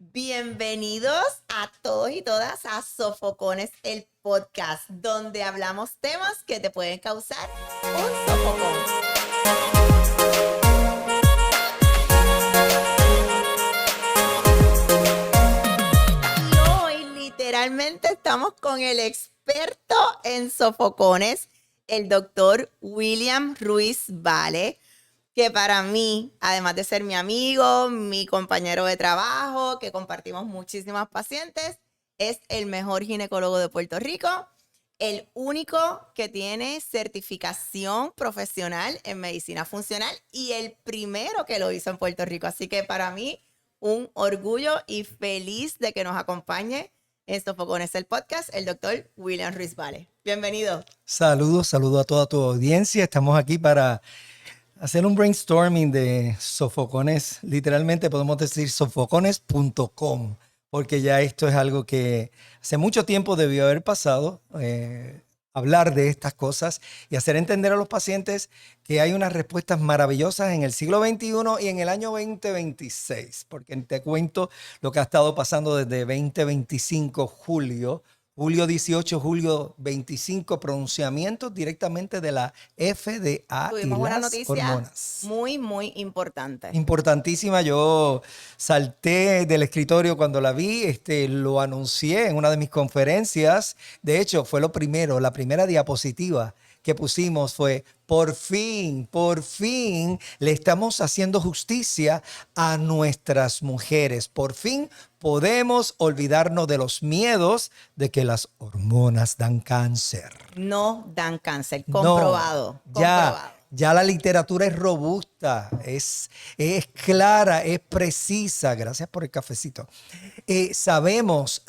Bienvenidos a todos y todas a Sofocones, el podcast, donde hablamos temas que te pueden causar un sofocón. Y hoy literalmente estamos con el experto en sofocones, el doctor William Ruiz Vale, que para mí, además de ser mi amigo, mi compañero de trabajo, que compartimos muchísimas pacientes, es el mejor ginecólogo de Puerto Rico, el único que tiene certificación profesional en medicina funcional y el primero que lo hizo en Puerto Rico. Así que para mí, un orgullo y feliz de que nos acompañe en Sofocones, el podcast, el doctor William Ruiz Vale. Bienvenido. Saludos a toda tu audiencia. Estamos aquí para hacer un brainstorming de sofocones. Literalmente podemos decir sofocones.com, porque ya esto es algo que hace mucho tiempo debió haber pasado, hablar de estas cosas y hacer entender a los pacientes que hay unas respuestas maravillosas en el siglo XXI y en el año 2026, porque te cuento lo que ha estado pasando desde 2025, Julio 18, julio 25, pronunciamientos directamente de la FDA. Tuvimos y una las noticia hormonas. muy importante. Importantísima. Yo salté del escritorio cuando la vi, lo anuncié en una de mis conferencias. De hecho, fue lo primero, la primera diapositiva que pusimos fue: por fin le estamos haciendo justicia a nuestras mujeres. Por fin podemos olvidarnos de los miedos de que las hormonas dan cáncer. No dan cáncer, comprobado. No, ya la literatura es robusta, es clara, es precisa. Gracias por el cafecito. Sabemos,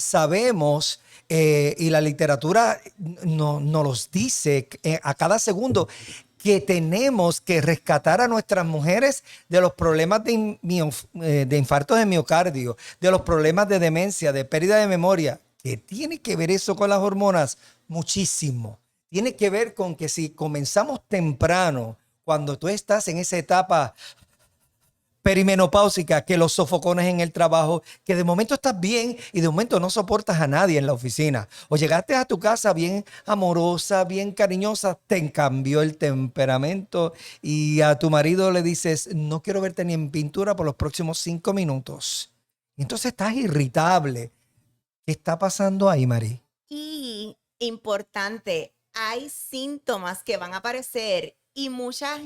y la literatura nos los dice a cada segundo, que tenemos que rescatar a nuestras mujeres de los problemas de infartos de miocardio, de los problemas de demencia, de pérdida de memoria. ¿Qué tiene que ver eso con las hormonas? Muchísimo. Tiene que ver con que si comenzamos temprano, cuando tú estás en esa etapa perimenopáusica, que los sofocones en el trabajo, que de momento estás bien y de momento no soportas a nadie en la oficina, o llegaste a tu casa bien amorosa, bien cariñosa, te cambió el temperamento y a tu marido le dices: no quiero verte ni en pintura por los próximos 5 minutos. Y entonces estás irritable. ¿Qué está pasando ahí, Mari? Y importante, hay síntomas que van a aparecer y muchas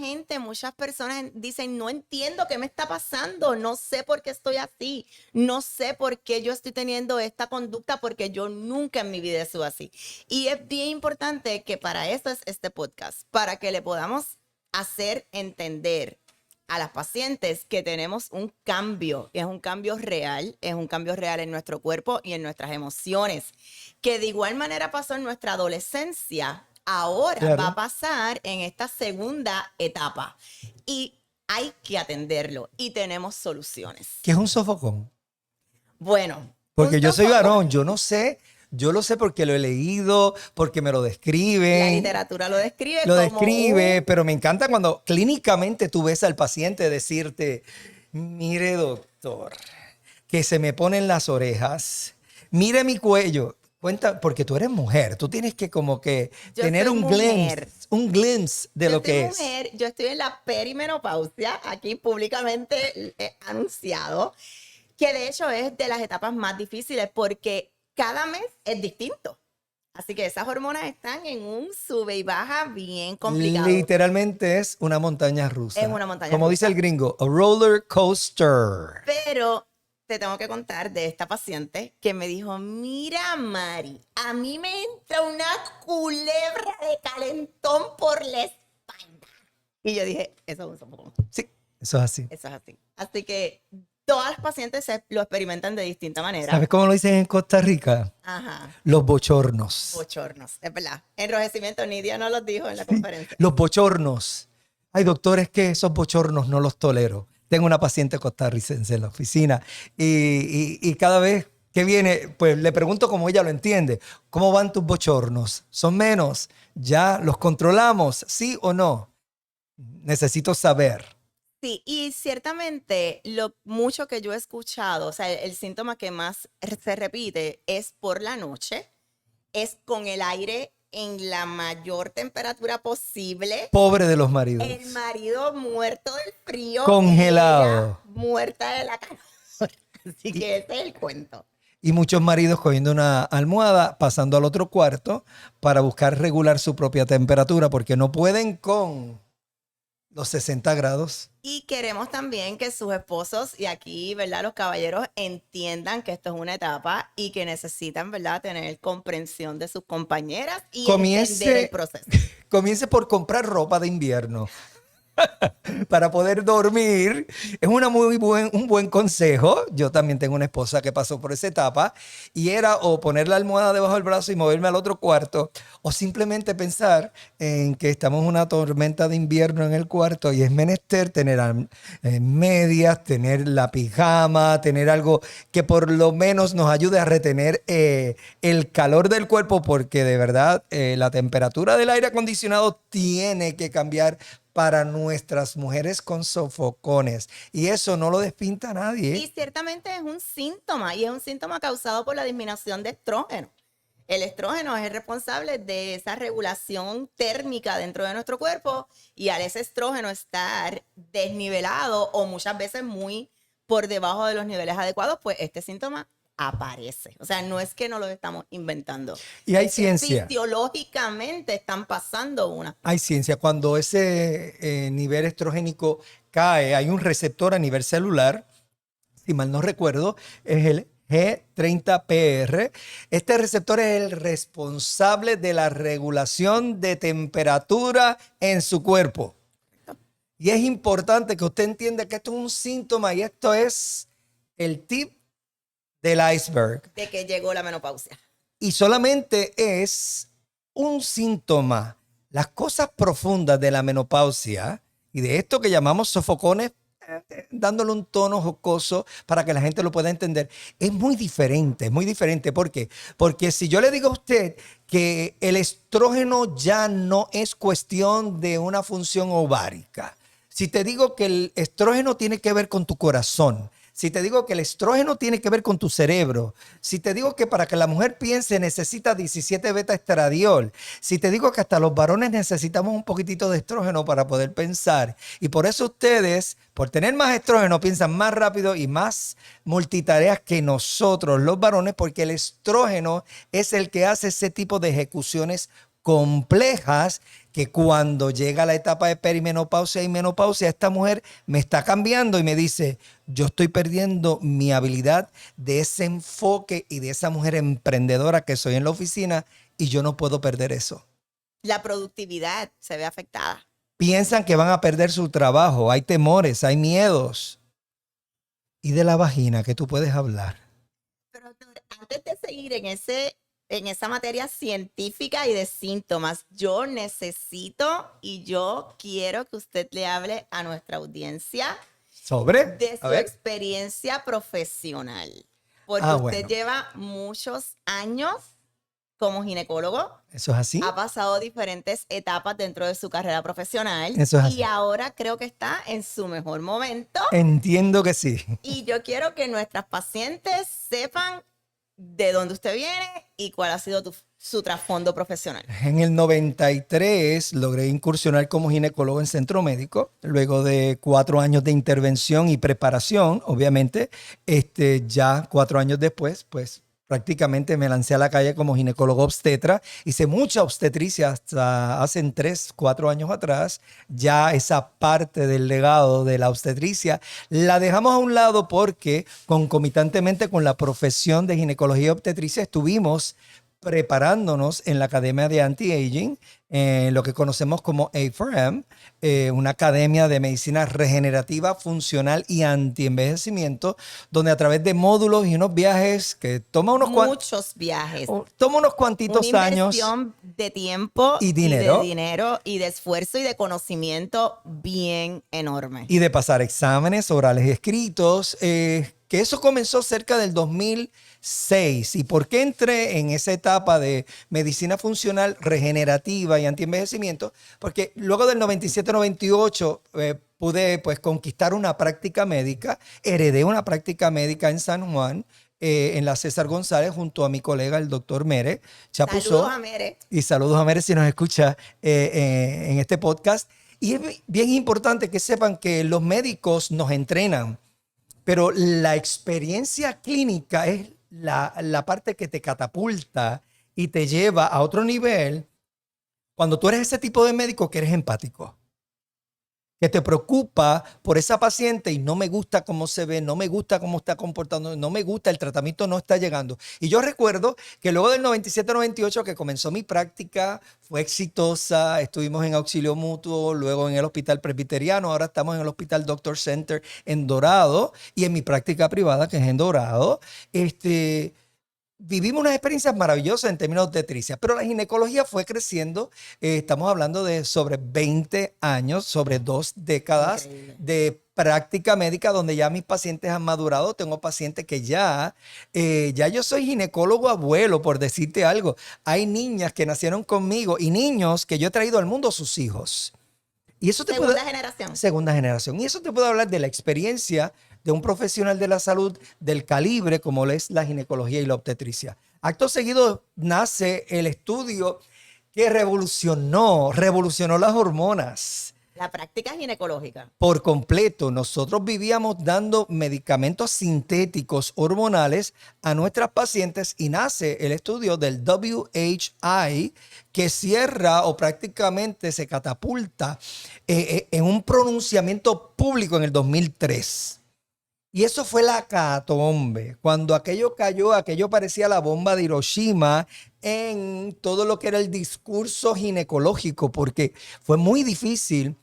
personas dicen: no entiendo qué me está pasando, no sé por qué estoy así, no sé por qué yo estoy teniendo esta conducta, porque yo nunca en mi vida he sido así. Y es bien importante que para eso es este podcast, para que le podamos hacer entender a las pacientes que tenemos un cambio, es un cambio real en nuestro cuerpo y en nuestras emociones, que de igual manera pasó en nuestra adolescencia, ahora Claro. va a pasar en esta segunda etapa y hay que atenderlo y tenemos soluciones. ¿Qué es un sofocón? Bueno, Porque yo soy varón, yo no sé. Yo lo sé porque lo he leído, porque me lo describen. la literatura lo describe Pero me encanta cuando clínicamente tú ves al paciente decirte: mire, doctor, que se me ponen las orejas, mire mi cuello. Cuenta, porque tú eres mujer, tú tienes que como que Yo tener soy un mujer. glimpse de lo que es. Yo estoy en la perimenopausia, aquí públicamente anunciado, que de hecho es de las etapas más difíciles porque cada mes es distinto. Así que esas hormonas están en un sube y baja bien complicado. Literalmente es una montaña rusa. Es una montaña Como rusa. dice el gringo, a roller coaster. Pero te tengo que contar de esta paciente que me dijo: mira, Mari, a mí me entra una culebra de calentón por la espalda. Y yo dije: eso es un sofocón. Sí, eso es así. Eso es así. Así que todas las pacientes lo experimentan de distinta manera. ¿Sabes cómo lo dicen en Costa Rica? Ajá. Los bochornos. Bochornos, es verdad. Enrojecimiento, Nidia nos los dijo en la conferencia. Los bochornos. Hay doctores que esos bochornos no los tolero. Tengo una paciente costarricense en la oficina y cada vez que viene, pues le pregunto cómo ella lo entiende. ¿Cómo van tus bochornos? ¿Son menos? ¿Ya los controlamos? ¿Sí o no? Necesito saber. Sí, y ciertamente lo mucho que yo he escuchado, o sea, el síntoma que más se repite es por la noche, es con el aire en la mayor temperatura posible, Pobre de los el maridos. marido muerto del frío y ella Congelado. muerta de la calor. Así Y, que ese es el cuento. y muchos maridos cogiendo una almohada, pasando al otro cuarto para buscar regular su propia temperatura porque no pueden con los 60 grados. Y queremos también que sus esposos y aquí, ¿verdad? Los caballeros entiendan que esto es una etapa y que necesitan, ¿verdad? Tener comprensión de sus compañeras y entender el Comience, proceso. comience por comprar ropa de invierno para poder dormir. Es un buen consejo. Yo también tengo una esposa que pasó por esa etapa y era o poner la almohada debajo del brazo y moverme al otro cuarto o simplemente pensar en que estamos en una tormenta de invierno en el cuarto y es menester tener medias, tener la pijama, tener algo que por lo menos nos ayude a retener el calor del cuerpo porque de verdad la temperatura del aire acondicionado tiene que cambiar para nuestras mujeres con sofocones. Y eso no lo despinta nadie. Y ciertamente es un síntoma y es un síntoma causado por la disminución de estrógeno. El estrógeno es el responsable de esa regulación térmica dentro de nuestro cuerpo y al ese estrógeno estar desnivelado o muchas veces muy por debajo de los niveles adecuados, pues este síntoma aparece. O sea, no es que no lo estamos inventando. Y hay Es que ciencia. fisiológicamente están pasando una. Hay ciencia. Cuando ese nivel estrogénico cae, hay un receptor a nivel celular, si mal no recuerdo, es el G30PR. Este receptor es el responsable de la regulación de temperatura en su cuerpo. Y es importante que usted entienda que esto es un síntoma y esto es el tip del iceberg. De que llegó la menopausia. Y solamente es un síntoma. Las cosas profundas de la menopausia y de esto que llamamos sofocones, dándole un tono jocoso para que la gente lo pueda entender, es muy diferente, es muy diferente. ¿Por qué? Porque si yo le digo a usted que el estrógeno ya no es cuestión de una función ovárica, si te digo que el estrógeno tiene que ver con tu corazón, si te digo que el estrógeno tiene que ver con tu cerebro, si te digo que para que la mujer piense necesita 17 beta estradiol, si te digo que hasta los varones necesitamos un poquitito de estrógeno para poder pensar, y por eso ustedes, por tener más estrógeno, piensan más rápido y más multitareas que nosotros los varones, porque el estrógeno es el que hace ese tipo de ejecuciones complejas que cuando llega la etapa de perimenopausia y menopausia, esta mujer me está cambiando y me dice, yo estoy perdiendo mi habilidad de ese enfoque y de esa mujer emprendedora que soy en la oficina y yo no puedo perder eso. La productividad se ve afectada. Piensan que van a perder su trabajo, hay temores, hay miedos. Y de la vagina que tú puedes hablar. Pero doctor, antes de seguir en esa materia científica y de síntomas, yo necesito y yo quiero que usted le hable a nuestra audiencia ¿Sobre? de A su ver. experiencia profesional. Porque Ah, usted bueno. lleva muchos años como ginecólogo, ¿Eso es así? ha pasado diferentes etapas dentro de su carrera profesional Eso es así. y ahora creo que está en su mejor momento. Entiendo que sí. Y yo quiero que nuestras pacientes sepan de dónde usted viene y cuál ha sido su trasfondo profesional. En el 93 logré incursionar como ginecólogo en centro médico, luego de 4 años de intervención y preparación, obviamente, ya 4 años después, pues prácticamente me lancé a la calle como ginecólogo obstetra. Hice mucha obstetricia hasta hace 3, 4 años atrás. Ya esa parte del legado de la obstetricia la dejamos a un lado porque concomitantemente con la profesión de ginecología y obstetricia estuvimos preparándonos en la Academia de Anti-Aging, lo que conocemos como A4M, una academia de medicina regenerativa, funcional y anti-envejecimiento, donde a través de módulos y unos viajes que toma unos cuantitos una años inversión de tiempo y dinero. de dinero y de esfuerzo y de conocimiento bien enorme. Y de pasar exámenes orales y escritos, que eso comenzó cerca del 2006. ¿Y por qué entré en esa etapa de medicina funcional regenerativa y antienvejecimiento? Porque luego del 97-98 pude pues conquistar una práctica médica, heredé una práctica médica en San Juan, en la César González, junto a mi colega, el doctor Mere Chapuzó. Saludos a Mere. Y saludos a Mere si nos escucha en este podcast. Y es bien importante que sepan que los médicos nos entrenan, pero la experiencia clínica es la parte que te catapulta y te lleva a otro nivel cuando tú eres ese tipo de médico que eres empático, que te preocupa por esa paciente y no me gusta cómo se ve, no me gusta cómo está comportando, no me gusta, el tratamiento no está llegando. Y yo recuerdo que luego del 97-98 que comenzó mi práctica, fue exitosa, estuvimos en auxilio mutuo, luego en el Hospital Presbiteriano, ahora estamos en el Hospital Doctor Center en Dorado y en mi práctica privada que es en Dorado. Vivimos unas experiencias maravillosas en términos de obstetricia, pero la ginecología fue creciendo. Estamos hablando de sobre 20 años, sobre 2 décadas de práctica médica donde ya mis pacientes han madurado. Tengo pacientes que ya yo soy ginecólogo abuelo, por decirte algo. Hay niñas que nacieron conmigo y niños que yo he traído al mundo sus hijos. Y eso Segunda generación. Segunda generación. Y eso te puede hablar de la experiencia de un profesional de la salud del calibre como es la ginecología y la obstetricia. Acto seguido nace el estudio que revolucionó las hormonas. La práctica ginecológica. Por completo, nosotros vivíamos dando medicamentos sintéticos hormonales a nuestras pacientes y nace el estudio del WHI que cierra o prácticamente se catapulta en un pronunciamiento público en el 2003. Y eso fue la catombe. Cuando aquello cayó, aquello parecía la bomba de Hiroshima en todo lo que era el discurso ginecológico, porque fue muy difícil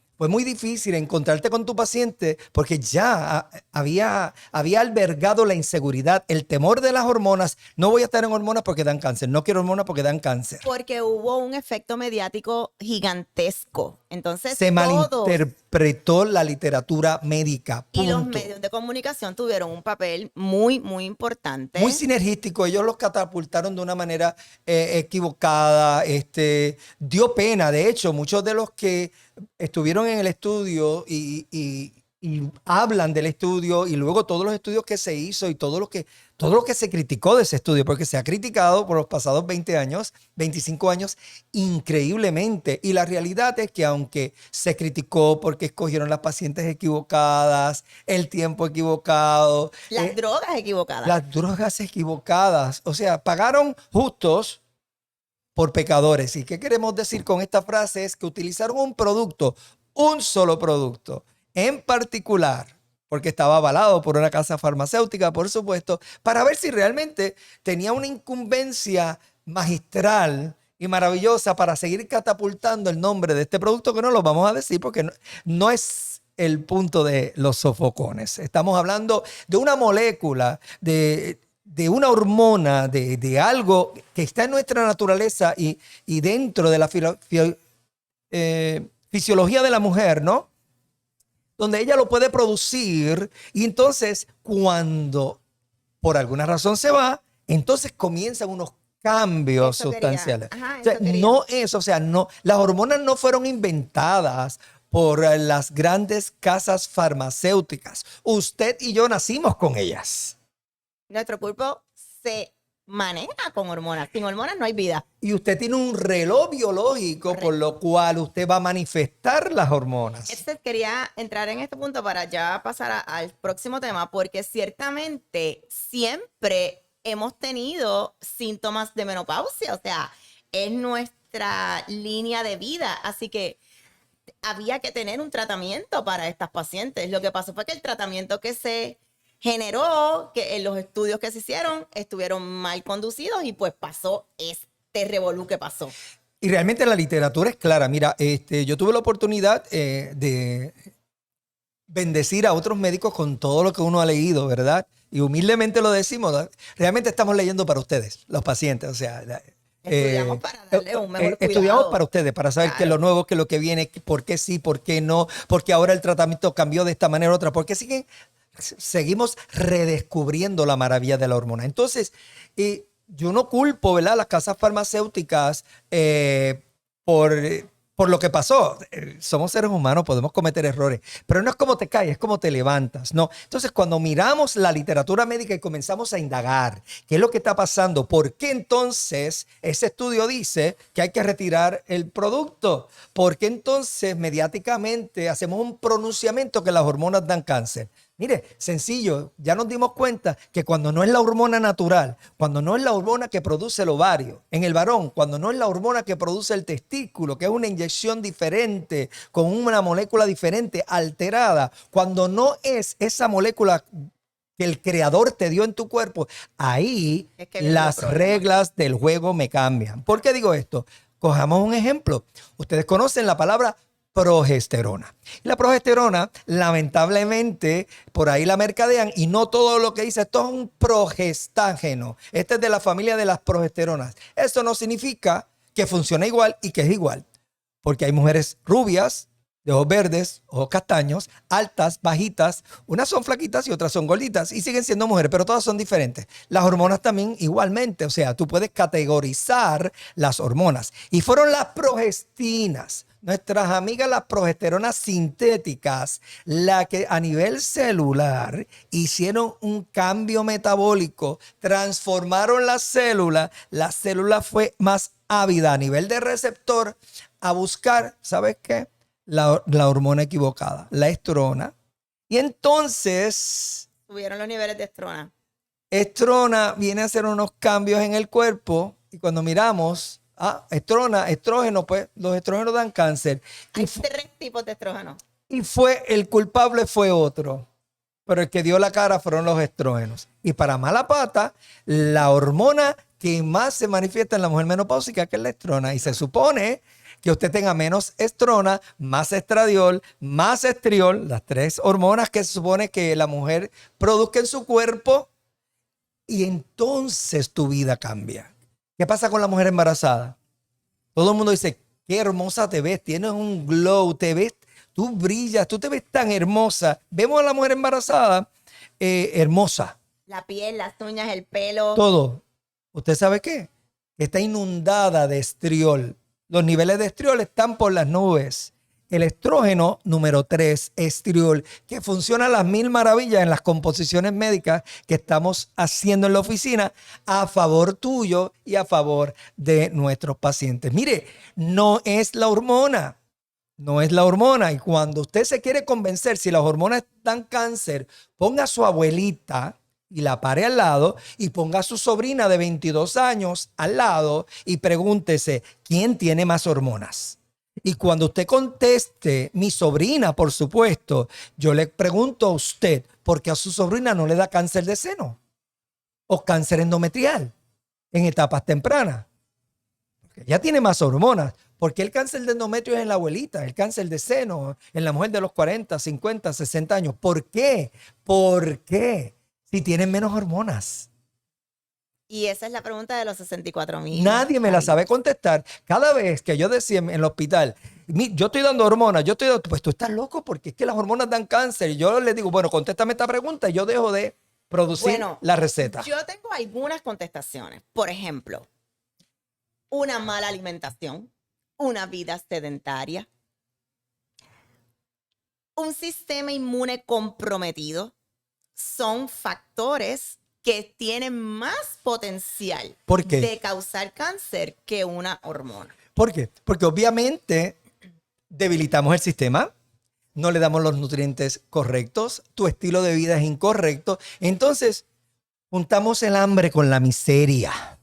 encontrarte con tu paciente porque ya había albergado la inseguridad, el temor de las hormonas. No voy a estar en hormonas porque dan cáncer, no quiero hormonas porque dan cáncer. Porque hubo un efecto mediático gigantesco. Entonces, se malinterpretó la literatura médica. Punto. Y los medios de comunicación tuvieron un papel muy, muy importante. Muy sinergístico. Ellos los catapultaron de una manera equivocada. Dio pena. De hecho, muchos de los que estuvieron en el estudio y hablan del estudio y luego todos los estudios que se hizo y todo lo que se criticó de ese estudio, porque se ha criticado por los pasados 20 años, 25 años, increíblemente. Y la realidad es que aunque se criticó porque escogieron las pacientes equivocadas, el tiempo equivocado. Las drogas equivocadas. Las drogas equivocadas. O sea, pagaron justos por pecadores. ¿Y qué queremos decir con esta frase? Es que utilizaron un producto, un solo producto, en particular, porque estaba avalado por una casa farmacéutica, por supuesto, para ver si realmente tenía una incumbencia magistral y maravillosa para seguir catapultando el nombre de este producto, que no lo vamos a decir porque no es el punto de los sofocones. Estamos hablando de una molécula, de una hormona, de algo que está en nuestra naturaleza y dentro de la fisiología de la mujer, ¿no? Donde ella lo puede producir y entonces cuando por alguna razón se va, entonces comienzan unos cambios sustanciales. Ajá, las hormonas no fueron inventadas por las grandes casas farmacéuticas. Usted y yo nacimos con ellas. Nuestro cuerpo se maneja con hormonas. Sin hormonas no hay vida. Y usted tiene un reloj biológico. Correcto. Por lo cual usted va a manifestar las hormonas. Quería entrar en este punto para ya pasar al próximo tema, porque ciertamente siempre hemos tenido síntomas de menopausia. O sea, es nuestra línea de vida. Así que había que tener un tratamiento para estas pacientes. Lo que pasó fue que el tratamiento que se generó, que en los estudios que se hicieron estuvieron mal conducidos y pues pasó este revolú que pasó. Y realmente la literatura es clara. Mira, yo tuve la oportunidad de bendecir a otros médicos con todo lo que uno ha leído, ¿verdad? Y humildemente lo decimos, ¿no? Realmente estamos leyendo para ustedes, los pacientes. O sea, estudiamos para darle un mejor cuidado. Estudiamos para ustedes, para saber qué es lo nuevo, qué es lo que viene, por qué sí, por qué no, porque ahora el tratamiento cambió de esta manera u otra, porque seguimos redescubriendo la maravilla de la hormona. Entonces, yo no culpo, ¿verdad?, las casas farmacéuticas por por lo que pasó. Somos seres humanos, podemos cometer errores, pero no es como te caes, es como te levantas, ¿no? Entonces, cuando miramos la literatura médica y comenzamos a indagar qué es lo que está pasando, ¿por qué entonces ese estudio dice que hay que retirar el producto? ¿Por qué entonces mediáticamente hacemos un pronunciamiento que las hormonas dan cáncer? Mire, sencillo, ya nos dimos cuenta que cuando no es la hormona natural, cuando no es la hormona que produce el ovario, en el varón, cuando no es la hormona que produce el testículo, que es una inyección diferente, con una molécula diferente, alterada, cuando no es esa molécula que el creador te dio en tu cuerpo, ahí Es que vienen los las problemas. reglas del juego me cambian. ¿Por qué digo esto? Cojamos un ejemplo. Ustedes conocen la palabra progesterona. Y la progesterona, lamentablemente, por ahí la mercadean y no todo lo que dice, esto es un progestágeno. Este es de la familia de las progesteronas. Esto no significa que funcione igual y que es igual, porque hay mujeres rubias, de ojos verdes, ojos castaños, altas, bajitas. Unas son flaquitas y otras son gorditas y siguen siendo mujeres, pero todas son diferentes. Las hormonas también igualmente, o sea, tú puedes categorizar las hormonas. Y fueron las progestinas, nuestras amigas las progesteronas sintéticas, la que a nivel celular hicieron un cambio metabólico, transformaron la célula fue más ávida a nivel de receptor a buscar, ¿sabes qué? La hormona equivocada, la estrona. Y entonces, Subieron los niveles de estrona. estrona viene a hacer unos cambios en el cuerpo y cuando miramos, estrona, estrógeno, pues los estrógenos dan cáncer. Hay 3 tipos de estrógeno. Y fue, el culpable fue otro, pero el que dio la cara fueron los estrógenos. Y para mala pata, la hormona que más se manifiesta en la mujer menopáusica, que es la estrona. Y se supone que usted tenga menos estrona, más estradiol, más estriol, las 3 hormonas que se supone que la mujer produzca en su cuerpo, y entonces tu vida cambia. ¿Qué pasa con la mujer embarazada? Todo el mundo dice, qué hermosa te ves, tienes un glow, te ves, tú brillas, tú te ves tan hermosa. Vemos a la mujer embarazada hermosa, La piel, las uñas, el pelo. todo. ¿Usted sabe qué? Está inundada de estriol. Los niveles de estriol están por las nubes. El estrógeno número 3, estriol, que funciona a las mil maravillas en las composiciones médicas que estamos haciendo en la oficina a favor tuyo y a favor de nuestros pacientes. Mire, no es la hormona. No es la hormona. Y cuando usted se quiere convencer si las hormonas dan cáncer, ponga a su abuelita y la pare al lado y ponga a su sobrina de 22 años al lado y pregúntese, ¿quién tiene más hormonas? Y cuando usted conteste, mi sobrina, por supuesto, yo le pregunto a usted, ¿por qué a su sobrina no le da cáncer de seno o cáncer endometrial en etapas tempranas? Porque ya tiene más hormonas. ¿Por qué el cáncer de endometrio es en la abuelita? El cáncer de seno en la mujer de los 40, 50, 60 años. ¿Por qué? ¿Por qué? Si tienen menos hormonas. Y esa es la pregunta de los 64,000. Nadie me la sabe contestar. Cada vez que yo decía en el hospital, yo estoy dando hormonas, pues tú estás loco porque es que las hormonas dan cáncer. Y yo les digo, bueno, contéstame esta pregunta y yo dejo de producir la receta. Yo tengo algunas contestaciones. Por ejemplo, una mala alimentación, una vida sedentaria, un sistema inmune comprometido son factores que tienen más potencial ¿Por qué? de causar cáncer que una hormona. ¿Por qué? Porque obviamente debilitamos el sistema, no le damos los nutrientes correctos, tu estilo de vida es incorrecto, entonces juntamos el hambre con la miseria.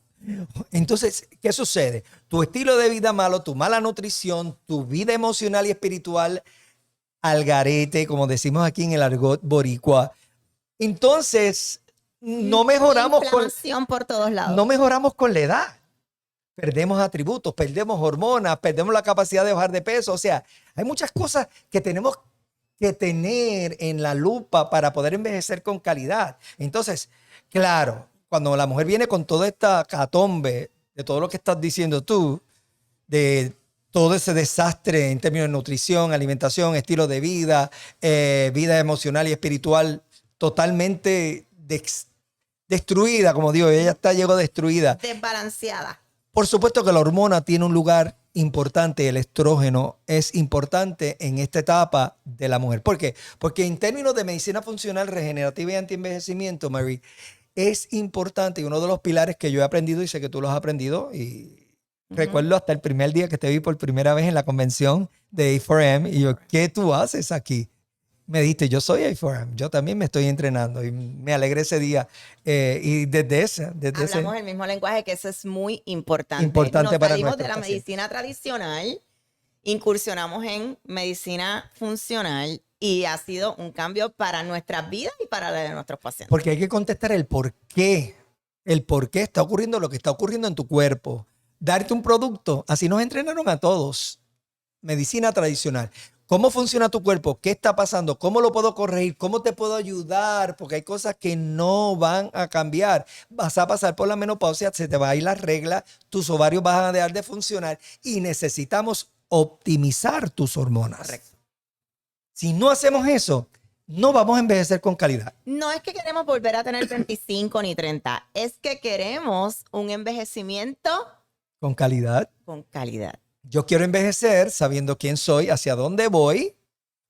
Entonces, ¿qué sucede? Tu estilo de vida malo, tu mala nutrición, tu vida emocional y espiritual al garete, como decimos aquí en el argot boricua. Entonces, no mejoramos por todos lados. No mejoramos con la edad. Perdemos atributos, perdemos hormonas, perdemos la capacidad de bajar de peso. O sea, hay muchas cosas que tenemos que tener en la lupa para poder envejecer con calidad. Entonces, claro, cuando la mujer viene con toda esta catombe de todo lo que estás diciendo tú, de todo ese desastre en términos de nutrición, alimentación, estilo de vida, vida emocional y espiritual totalmente destruida, como digo, ella llegó destruida. Desbalanceada. Por supuesto que la hormona tiene un lugar importante, el estrógeno es importante en esta etapa de la mujer. ¿Por qué? Porque en términos de medicina funcional, regenerativa y antienvejecimiento, Mary, es importante y uno de los pilares que yo he aprendido y sé que tú los has aprendido y recuerdo hasta el primer día que te vi por primera vez en la convención de A4M y yo, ¿qué tú haces aquí? Me dijiste, yo soy A4M, yo también me estoy entrenando y me alegré ese día. Y desde ese Hablamos el mismo lenguaje, que eso es muy importante. importante Nos para salimos de nuestros la pacientes. medicina tradicional, incursionamos en medicina funcional y ha sido un cambio para nuestras vidas y para la de nuestros pacientes. Porque hay que contestar el por qué. El por qué está ocurriendo lo que está ocurriendo en tu cuerpo. Darte un producto. Así nos entrenaron a todos. Medicina tradicional. ¿Cómo funciona tu cuerpo? ¿Qué está pasando? ¿Cómo lo puedo corregir? ¿Cómo te puedo ayudar? Porque hay cosas que no van a cambiar. Vas a pasar por la menopausia, se te va a ir la regla, tus ovarios van a dejar de funcionar y necesitamos optimizar tus hormonas. Correcto. Si no hacemos eso, no vamos a envejecer con calidad. No es que queremos volver a tener 25 ni 30, es que queremos un envejecimiento Con calidad. con calidad. Yo quiero envejecer sabiendo quién soy, hacia dónde voy.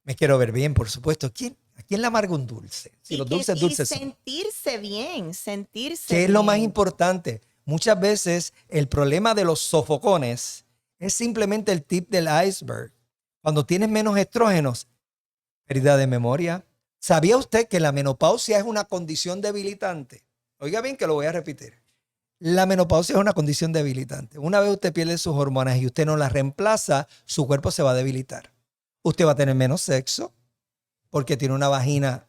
Me quiero ver bien, por supuesto. ¿A quién le amarga un dulce? Si los dulces dulces son. Sentirse bien, sentirse ¿Qué bien. es lo más importante? Muchas veces el problema de los sofocones es simplemente el tip del iceberg. Cuando tienes menos estrógenos, pérdida de memoria. ¿Sabía usted que la menopausia es una condición debilitante? Oiga bien que lo voy a repetir. La menopausia es una condición debilitante. Una vez usted pierde sus hormonas y usted no las reemplaza, su cuerpo se va a debilitar. Usted va a tener menos sexo porque tiene una vagina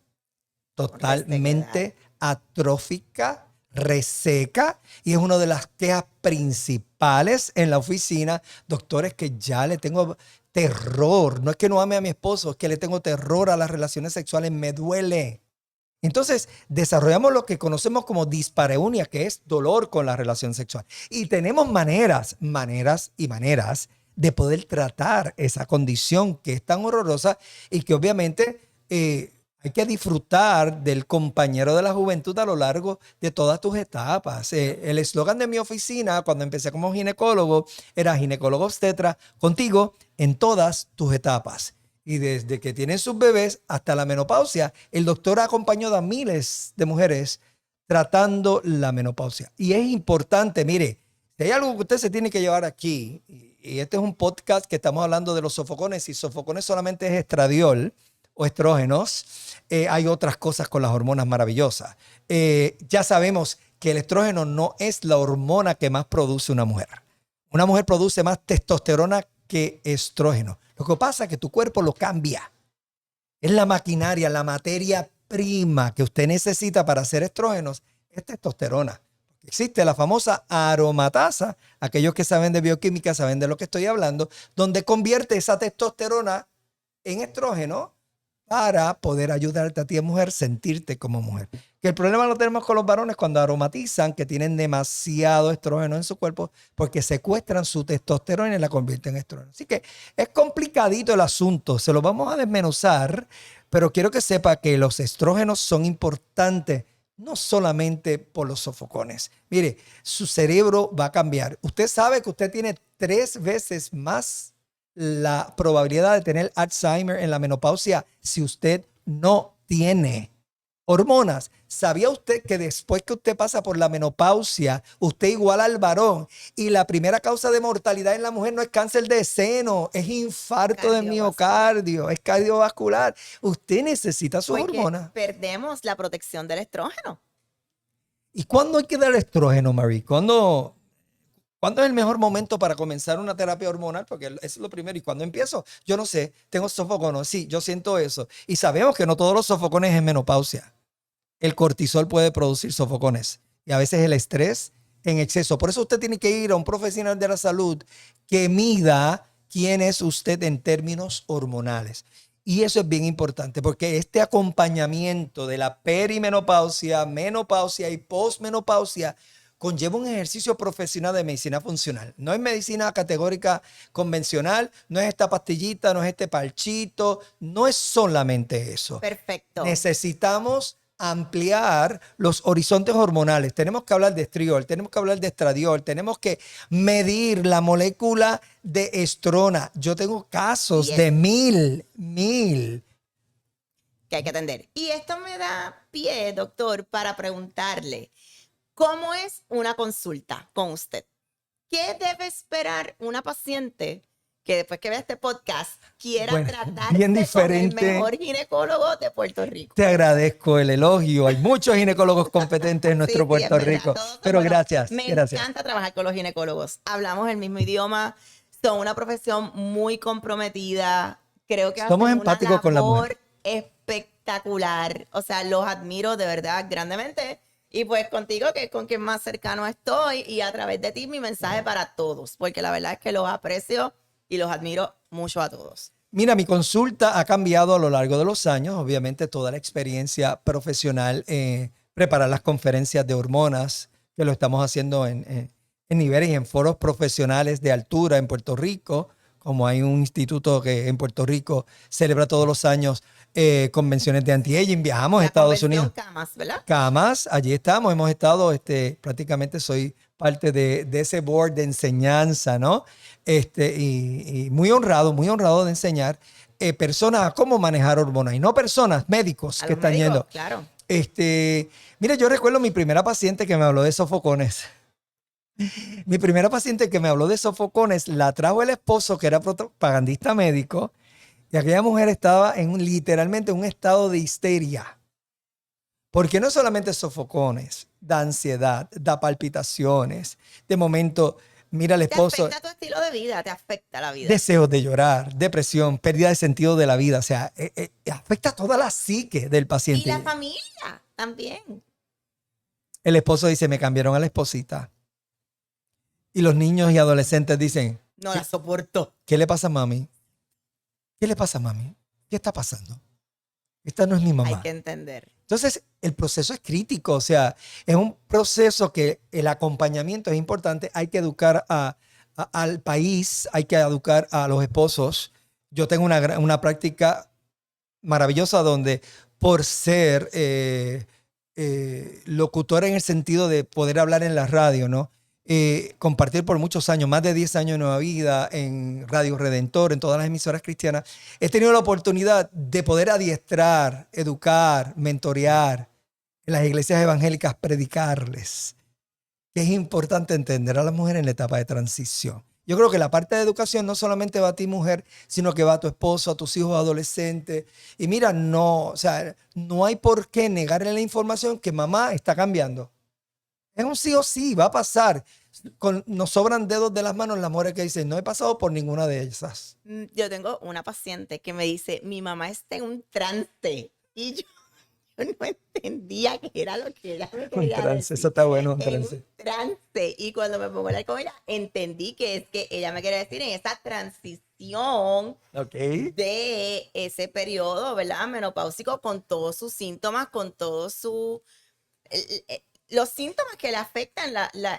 totalmente atrófica, reseca, y es una de las quejas principales en la oficina. Doctores, que ya le tengo terror. No es que no ame a mi esposo, es que le tengo terror a las relaciones sexuales, me duele. Entonces, desarrollamos lo que conocemos como dispareunia, que es dolor con la relación sexual. Y tenemos maneras de poder tratar esa condición que es tan horrorosa y que obviamente hay que disfrutar del compañero de la juventud a lo largo de todas tus etapas. El eslogan de mi oficina cuando empecé como ginecólogo era ginecólogo obstetra contigo en todas tus etapas. Y desde que tienen sus bebés hasta la menopausia, el doctor ha acompañado a miles de mujeres tratando la menopausia. Y es importante, mire, si hay algo que usted se tiene que llevar aquí, y este es un podcast que estamos hablando de los sofocones, y sofocones solamente es estradiol o estrógenos, hay otras cosas con las hormonas maravillosas. Ya sabemos que el estrógeno no es la hormona que más produce una mujer. Una mujer produce más testosterona que estrógeno. Lo que pasa es que tu cuerpo lo cambia. Es la maquinaria, la materia prima que usted necesita para hacer estrógenos es testosterona. Existe la famosa aromatasa, aquellos que saben de bioquímica saben de lo que estoy hablando, donde convierte esa testosterona en estrógeno para poder ayudarte a ti, mujer, sentirte como mujer. Que el problema lo tenemos con los varones cuando aromatizan, que tienen demasiado estrógeno en su cuerpo porque secuestran su testosterona y la convierten en estrógeno. Así que es complicadito el asunto, se lo vamos a desmenuzar, pero quiero que sepa que los estrógenos son importantes no solamente por los sofocones. Mire, su cerebro va a cambiar. Usted sabe que usted tiene 3 veces más la probabilidad de tener Alzheimer en la menopausia si usted no tiene hormonas. ¿Sabía usted que después que usted pasa por la menopausia, usted iguala al varón y la primera causa de mortalidad en la mujer no es cáncer de seno, es infarto de miocardio, es cardiovascular? Usted necesita sus hormonas. Perdemos la protección del estrógeno. ¿Y cuándo hay que dar estrógeno, Marie? ¿Cuándo es el mejor momento para comenzar una terapia hormonal? Porque eso es lo primero. ¿Y cuándo empiezo? Yo no sé. Tengo sofocones. Sí, yo siento eso. Y sabemos que no todos los sofocones es menopausia. El cortisol puede producir sofocones. Y a veces el estrés en exceso. Por eso usted tiene que ir a un profesional de la salud que mida quién es usted en términos hormonales. Y eso es bien importante porque este acompañamiento de la perimenopausia, menopausia y posmenopausia conlleva un ejercicio profesional de medicina funcional. No es medicina categórica convencional, no es esta pastillita, no es este parchito, no es solamente eso. Perfecto. Necesitamos ampliar los horizontes hormonales. Tenemos que hablar de estriol, tenemos que hablar de estradiol, tenemos que medir la molécula de estrona. Yo tengo casos Y es de mil. que hay que atender. Y esto me da pie, doctor, para preguntarle, ¿cómo es una consulta con usted? ¿Qué debe esperar una paciente que después que vea este podcast quiera Bueno, tratarse bien con el diferente. mejor ginecólogo de Puerto Rico? Te agradezco el elogio. Hay muchos ginecólogos competentes en nuestro Sí, Puerto es verdad. Rico. Todos son Pero buenos. gracias, Me gracias. encanta trabajar con los ginecólogos. Hablamos el mismo idioma. Son una profesión muy comprometida. Creo que Somos hacen empáticos una con la labor mujer. espectacular. O sea, los admiro de verdad grandemente. Y pues contigo, que es con quien más cercano estoy, y a través de ti mi mensaje para todos, porque la verdad es que los aprecio y los admiro mucho a todos. Mira, mi consulta ha cambiado a lo largo de los años. Obviamente, toda la experiencia profesional, preparar las conferencias de hormonas, que lo estamos haciendo en niveles y en foros profesionales de altura en Puerto Rico, como hay un instituto que en Puerto Rico celebra todos los años convenciones de anti-aging. Viajamos a La Estados convención Unidos. CAMAS, ¿verdad? Camas, allí estamos, hemos estado, prácticamente soy parte de ese board de enseñanza, ¿no? Y muy honrado de enseñar personas a cómo manejar hormonas y no personas, médicos A que los están médicos, yendo. claro. Mira, yo recuerdo mi primera paciente que me habló de sofocones. Mi primera paciente que me habló de sofocones la trajo el esposo que era propagandista médico y aquella mujer estaba literalmente en un estado de histeria. Porque no solamente sofocones, da ansiedad, da palpitaciones. De momento, mira al Te esposo, afecta tu estilo de vida, te afecta la vida. deseos de llorar, depresión, pérdida de sentido de la vida. O sea, afecta toda la psique del Y paciente. la familia también. El esposo dice, me cambiaron a la esposita. Y los niños y adolescentes dicen, No la soporto. ¿qué le pasa a mami? ¿Qué le pasa a mami? ¿Qué está pasando? Esta no es mi mamá. Hay que entender. Entonces, el proceso es crítico, o sea, es un proceso que el acompañamiento es importante. Hay que educar al país, hay que educar a los esposos. Yo tengo una práctica maravillosa donde por ser locutor en el sentido de poder hablar en la radio, ¿no? Compartir por muchos años, más de 10 años de Nueva Vida en Radio Redentor, en todas las emisoras cristianas, he tenido la oportunidad de poder adiestrar, educar, mentorear en las iglesias evangélicas, predicarles. Que es importante entender a las mujeres en la etapa de transición. Yo creo que la parte de educación no solamente va a ti, mujer, sino que va a tu esposo, a tus hijos adolescentes. Y mira, no hay por qué negarle la información que mamá está cambiando. Es un sí o sí, va a pasar. Nos sobran dedos de las manos las mujeres que dicen, no he pasado por ninguna de esas. Yo tengo una paciente que me dice, mi mamá está en un trance. Y yo no entendía qué era lo que ella me Un quería trance, decir. eso está bueno, un En trance. un trance. Y cuando me pongo a hablar con ella, entendí que es que ella me quiere decir en esa transición Ok. de ese periodo, ¿verdad? Menopáusico, con todos sus síntomas, con todos los síntomas que le afectan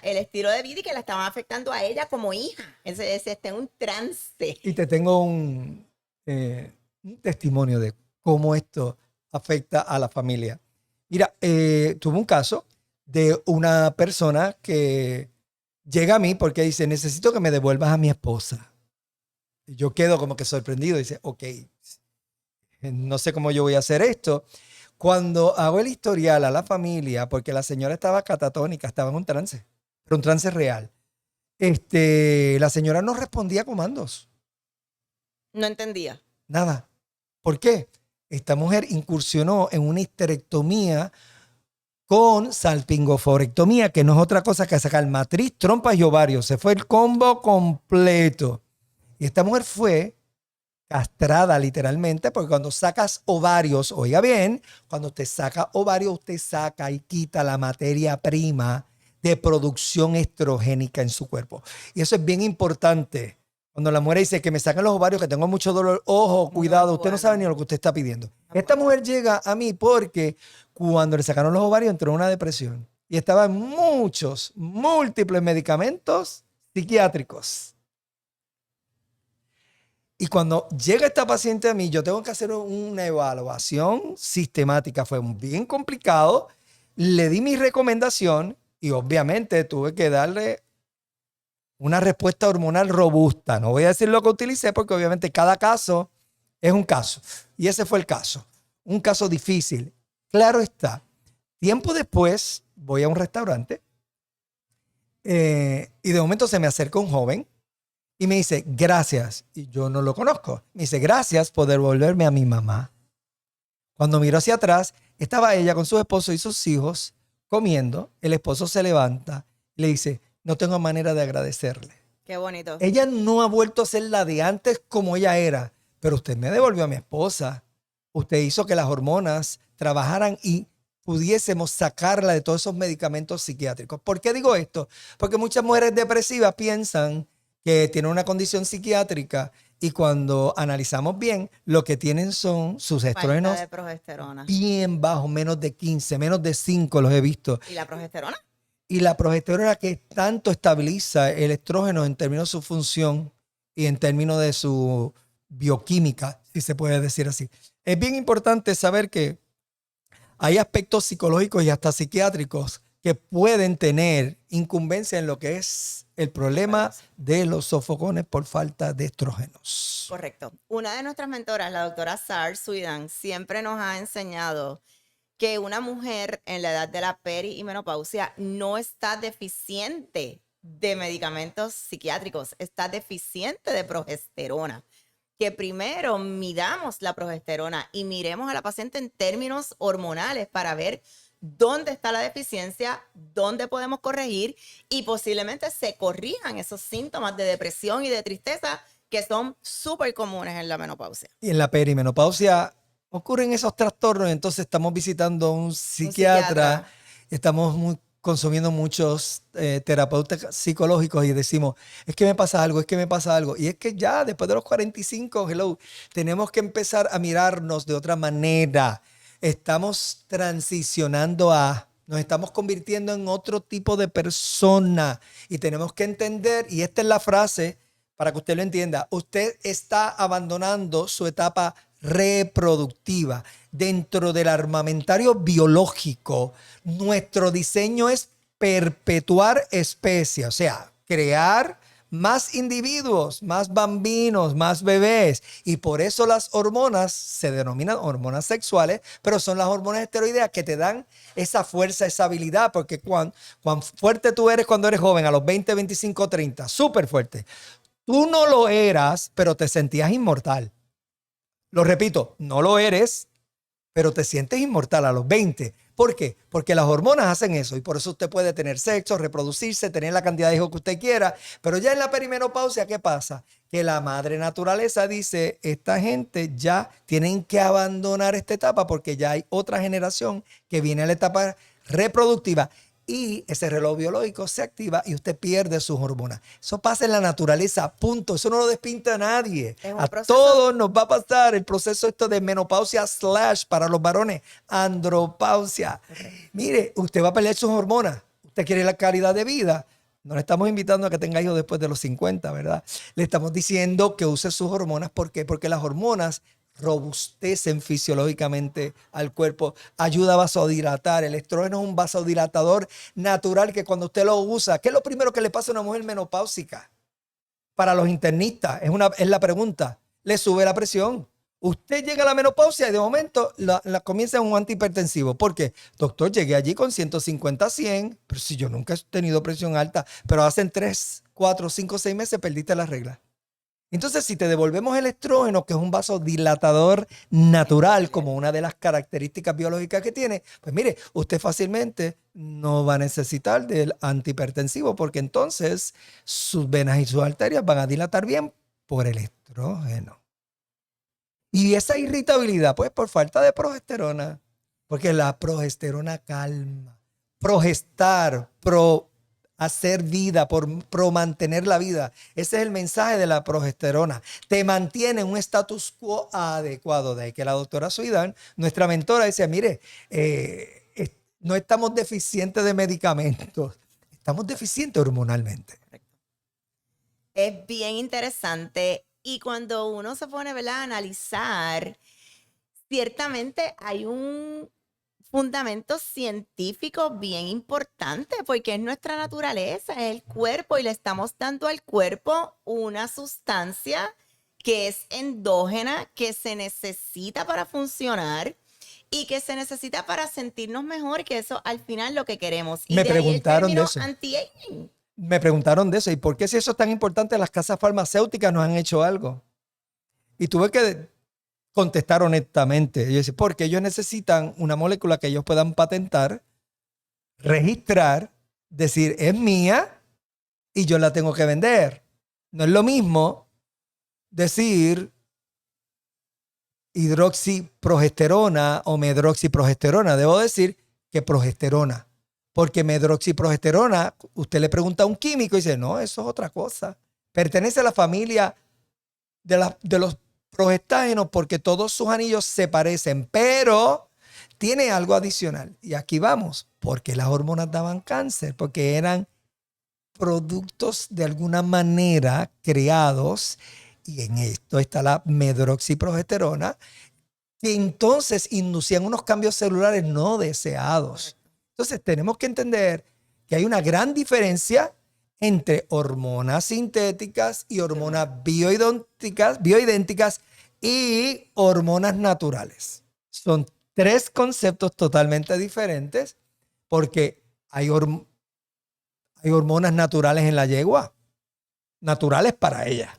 el estilo de vida y que la estaban afectando a ella como hija. Entonces, está en un trance. Y te tengo un testimonio de cómo esto afecta a la familia. Mira, tuve un caso de una persona que llega a mí porque dice, necesito que me devuelvas a mi esposa. Y yo quedo como que sorprendido. Dice, ok, no sé cómo yo voy a hacer esto. Cuando hago el historial a la familia, porque la señora estaba catatónica, estaba en un trance, pero un trance real. La señora no respondía a comandos. No entendía. Nada. ¿Por qué? Esta mujer incursionó en una histerectomía con salpingoforectomía, que no es otra cosa que sacar matriz, trompas y ovarios. Se fue el combo completo. Y esta mujer fue castrada literalmente, porque cuando sacas ovarios, oiga bien, cuando usted saca ovarios, usted saca y quita la materia prima de producción estrogénica en su cuerpo. Y eso es bien importante. Cuando la mujer dice que me sacan los ovarios, que tengo mucho dolor, ojo, cuidado, No, usted no bueno. sabe ni lo que usted está pidiendo. No, Esta bueno. mujer llega a mí porque cuando le sacaron los ovarios entró en una depresión y estaba en múltiples medicamentos psiquiátricos. Y cuando llega esta paciente a mí, yo tengo que hacer una evaluación sistemática. Fue bien complicado. Le di mi recomendación y obviamente tuve que darle una respuesta hormonal robusta. No voy a decir lo que utilicé porque obviamente cada caso es un caso. Y ese fue el caso. Un caso difícil. Claro está. Tiempo después voy a un restaurante y de momento se me acerca un joven y me dice, gracias. Y yo no lo conozco. Me dice, gracias por devolverme a mi mamá. Cuando miro hacia atrás, estaba ella con su esposo y sus hijos comiendo. El esposo se levanta y le dice, no tengo manera de agradecerle. Qué bonito. Ella no ha vuelto a ser la de antes como ella era, pero usted me devolvió a mi esposa. Usted hizo que las hormonas trabajaran y pudiésemos sacarla de todos esos medicamentos psiquiátricos. ¿Por qué digo esto? Porque muchas mujeres depresivas piensan que tienen una condición psiquiátrica y cuando analizamos bien, lo que tienen son sus Falta estrógenos de progesterona. bien bajos, menos de 15, menos de 5 los he visto. ¿Y la progesterona? Y la progesterona que tanto estabiliza el estrógeno en términos de su función y en términos de su bioquímica, si se puede decir así. Es bien importante saber que hay aspectos psicológicos y hasta psiquiátricos que pueden tener incumbencia en lo que es el problema de los sofocones por falta de estrógenos. Correcto. Una de nuestras mentoras, la doctora Sar Suidan, siempre nos ha enseñado que una mujer en la edad de la peri y menopausia no está deficiente de medicamentos psiquiátricos, está deficiente de progesterona. Que primero midamos la progesterona y miremos a la paciente en términos hormonales para ver dónde está la deficiencia, dónde podemos corregir y posiblemente se corrijan esos síntomas de depresión y de tristeza que son súper comunes en la menopausia. Y en la perimenopausia ocurren esos trastornos, entonces estamos visitando a un psiquiatra, estamos consumiendo muchos terapeutas psicológicos y decimos, es que me pasa algo, es que me pasa algo. Y es que ya después de los 45, tenemos que empezar a mirarnos de otra manera. Estamos transicionando nos estamos convirtiendo en otro tipo de persona y tenemos que entender, y esta es la frase para que usted lo entienda, usted está abandonando su etapa reproductiva. Dentro del armamentario biológico, nuestro diseño es perpetuar especies, o sea, crear más individuos, más bambinos, más bebés. Y por eso las hormonas se denominan hormonas sexuales, pero son las hormonas esteroideas que te dan esa fuerza, esa habilidad, porque cuán fuerte tú eres cuando eres joven, a los 20, 25, 30, súper fuerte. Tú no lo eras, pero te sentías inmortal. Lo repito, no lo eres, pero te sientes inmortal a los 20. ¿Por qué? Porque las hormonas hacen eso y por eso usted puede tener sexo, reproducirse, tener la cantidad de hijos que usted quiera. Pero ya en la perimenopausia, ¿qué pasa? Que la madre naturaleza dice, esta gente ya tienen que abandonar esta etapa porque ya hay otra generación que viene a la etapa reproductiva. Y ese reloj biológico se activa y usted pierde sus hormonas. Eso pasa en la naturaleza, punto. Eso no lo despinta a nadie. A todos nos va a pasar el proceso esto de menopausia / para los varones, andropausia. Mire, usted va a perder sus hormonas. Usted quiere la calidad de vida. No le estamos invitando a que tenga hijos después de los 50, ¿verdad? Le estamos diciendo que use sus hormonas. ¿Por qué? Porque las hormonas robustecen fisiológicamente al cuerpo, ayuda a vasodilatar. El estrógeno es un vasodilatador natural que cuando usted lo usa, ¿qué es lo primero que le pasa a una mujer menopáusica? Para los internistas, es la pregunta. Le sube la presión. Usted llega a la menopausia y de momento la comienza en un antihipertensivo. ¿Por qué? Doctor, llegué allí con 150 a 100, pero si yo nunca he tenido presión alta, pero hace 3, 4, 5, 6 meses perdiste la regla. Entonces, si te devolvemos el estrógeno, que es un vasodilatador natural, como una de las características biológicas que tiene, pues mire, usted fácilmente no va a necesitar del antihipertensivo porque entonces sus venas y sus arterias van a dilatar bien por el estrógeno. Y esa irritabilidad, pues por falta de progesterona, porque la progesterona calma. Progestar, hacer vida, por mantener la vida. Ese es el mensaje de la progesterona. Te mantiene en un status quo adecuado. De ahí que la doctora Suidan, nuestra mentora, decía, mire, no estamos deficientes de medicamentos, estamos deficientes hormonalmente. Es bien interesante Y cuando uno se pone, ¿verdad?, a analizar, ciertamente hay un fundamento científico bien importante porque es nuestra naturaleza, es el cuerpo y le estamos dando al cuerpo una sustancia que es endógena, que se necesita para funcionar y que se necesita para sentirnos mejor, que eso al final es lo que queremos. Y Me de ahí el preguntaron de término eso. anti-aging. Me preguntaron de eso. ¿Y por qué si eso es tan importante las casas farmacéuticas no han hecho algo? Y tuve que contestar honestamente. Y yo decía, porque ellos necesitan una molécula que ellos puedan patentar, registrar, decir, es mía y yo la tengo que vender. No es lo mismo decir hidroxiprogesterona o medroxiprogesterona. Debo decir que progesterona. Porque medroxiprogesterona, usted le pregunta a un químico y dice, no, eso es otra cosa. Pertenece a la familia de los progestágenos porque todos sus anillos se parecen, pero tiene algo adicional. Y aquí vamos, porque las hormonas daban cáncer, porque eran productos de alguna manera creados, y en esto está la medroxiprogesterona, que entonces inducían unos cambios celulares no deseados. Entonces tenemos que entender que hay una gran diferencia entre hormonas sintéticas y hormonas bioidénticas y hormonas naturales. Son tres conceptos totalmente diferentes porque hay hormonas naturales en la yegua, naturales para ella.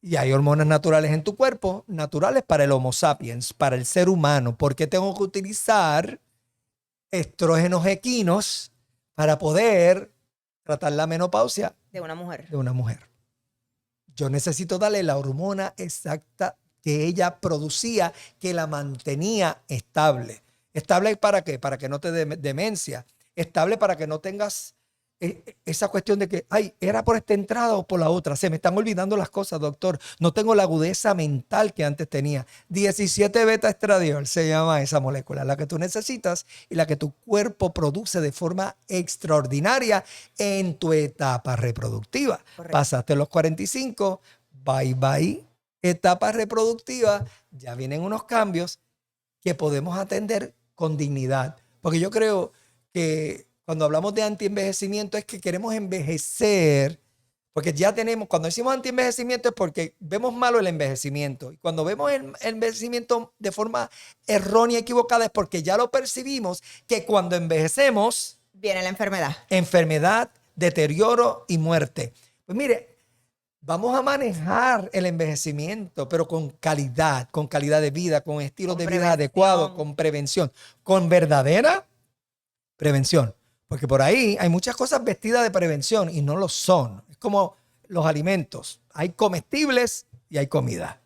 Y hay hormonas naturales en tu cuerpo, naturales para el Homo sapiens, para el ser humano. ¿Por qué tengo que utilizar estrógenos equinos para poder tratar la menopausia De una mujer. de una mujer? Yo necesito darle la hormona exacta que ella producía, que la mantenía estable. ¿Estable para qué? Para que no te dé demencia. Estable para que no tengas esa cuestión de que, ay, era por esta entrada o por la otra. Se me están olvidando las cosas, doctor. No tengo la agudeza mental que antes tenía. 17 beta estradiol se llama esa molécula, la que tú necesitas y la que tu cuerpo produce de forma extraordinaria en tu etapa reproductiva. Correcto. Pasaste los 45, bye bye, etapa reproductiva, ya vienen unos cambios que podemos atender con dignidad. Porque yo creo que cuando hablamos de antienvejecimiento es que queremos envejecer, porque ya tenemos, cuando decimos antienvejecimiento es porque vemos malo el envejecimiento. Y cuando vemos el envejecimiento de forma errónea, equivocada, es porque ya lo percibimos que cuando envejecemos, viene la enfermedad. Enfermedad, deterioro y muerte. Pues mire, vamos a manejar el envejecimiento, pero con calidad de vida, con estilos de vida adecuados, con prevención, con verdadera prevención. Porque por ahí hay muchas cosas vestidas de prevención y no lo son. Es como los alimentos. Hay comestibles y hay comida.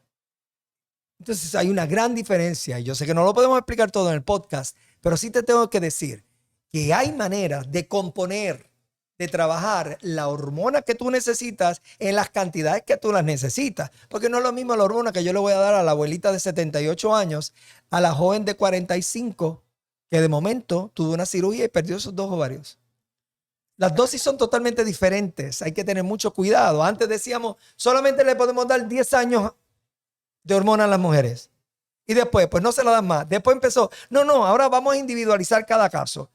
Entonces hay una gran diferencia. Y yo sé que no lo podemos explicar todo en el podcast, pero sí te tengo que decir que hay maneras de componer, de trabajar la hormona que tú necesitas en las cantidades que tú las necesitas. Porque no es lo mismo la hormona que yo le voy a dar a la abuelita de 78 años, a la joven de 45, que de momento tuvo una cirugía y perdió sus 2 ovarios. Las dosis son totalmente diferentes. Hay que tener mucho cuidado. Antes decíamos, solamente le podemos dar 10 años de hormona a las mujeres. Y después, pues no se la dan más. Después empezó, no, ahora vamos a individualizar cada caso.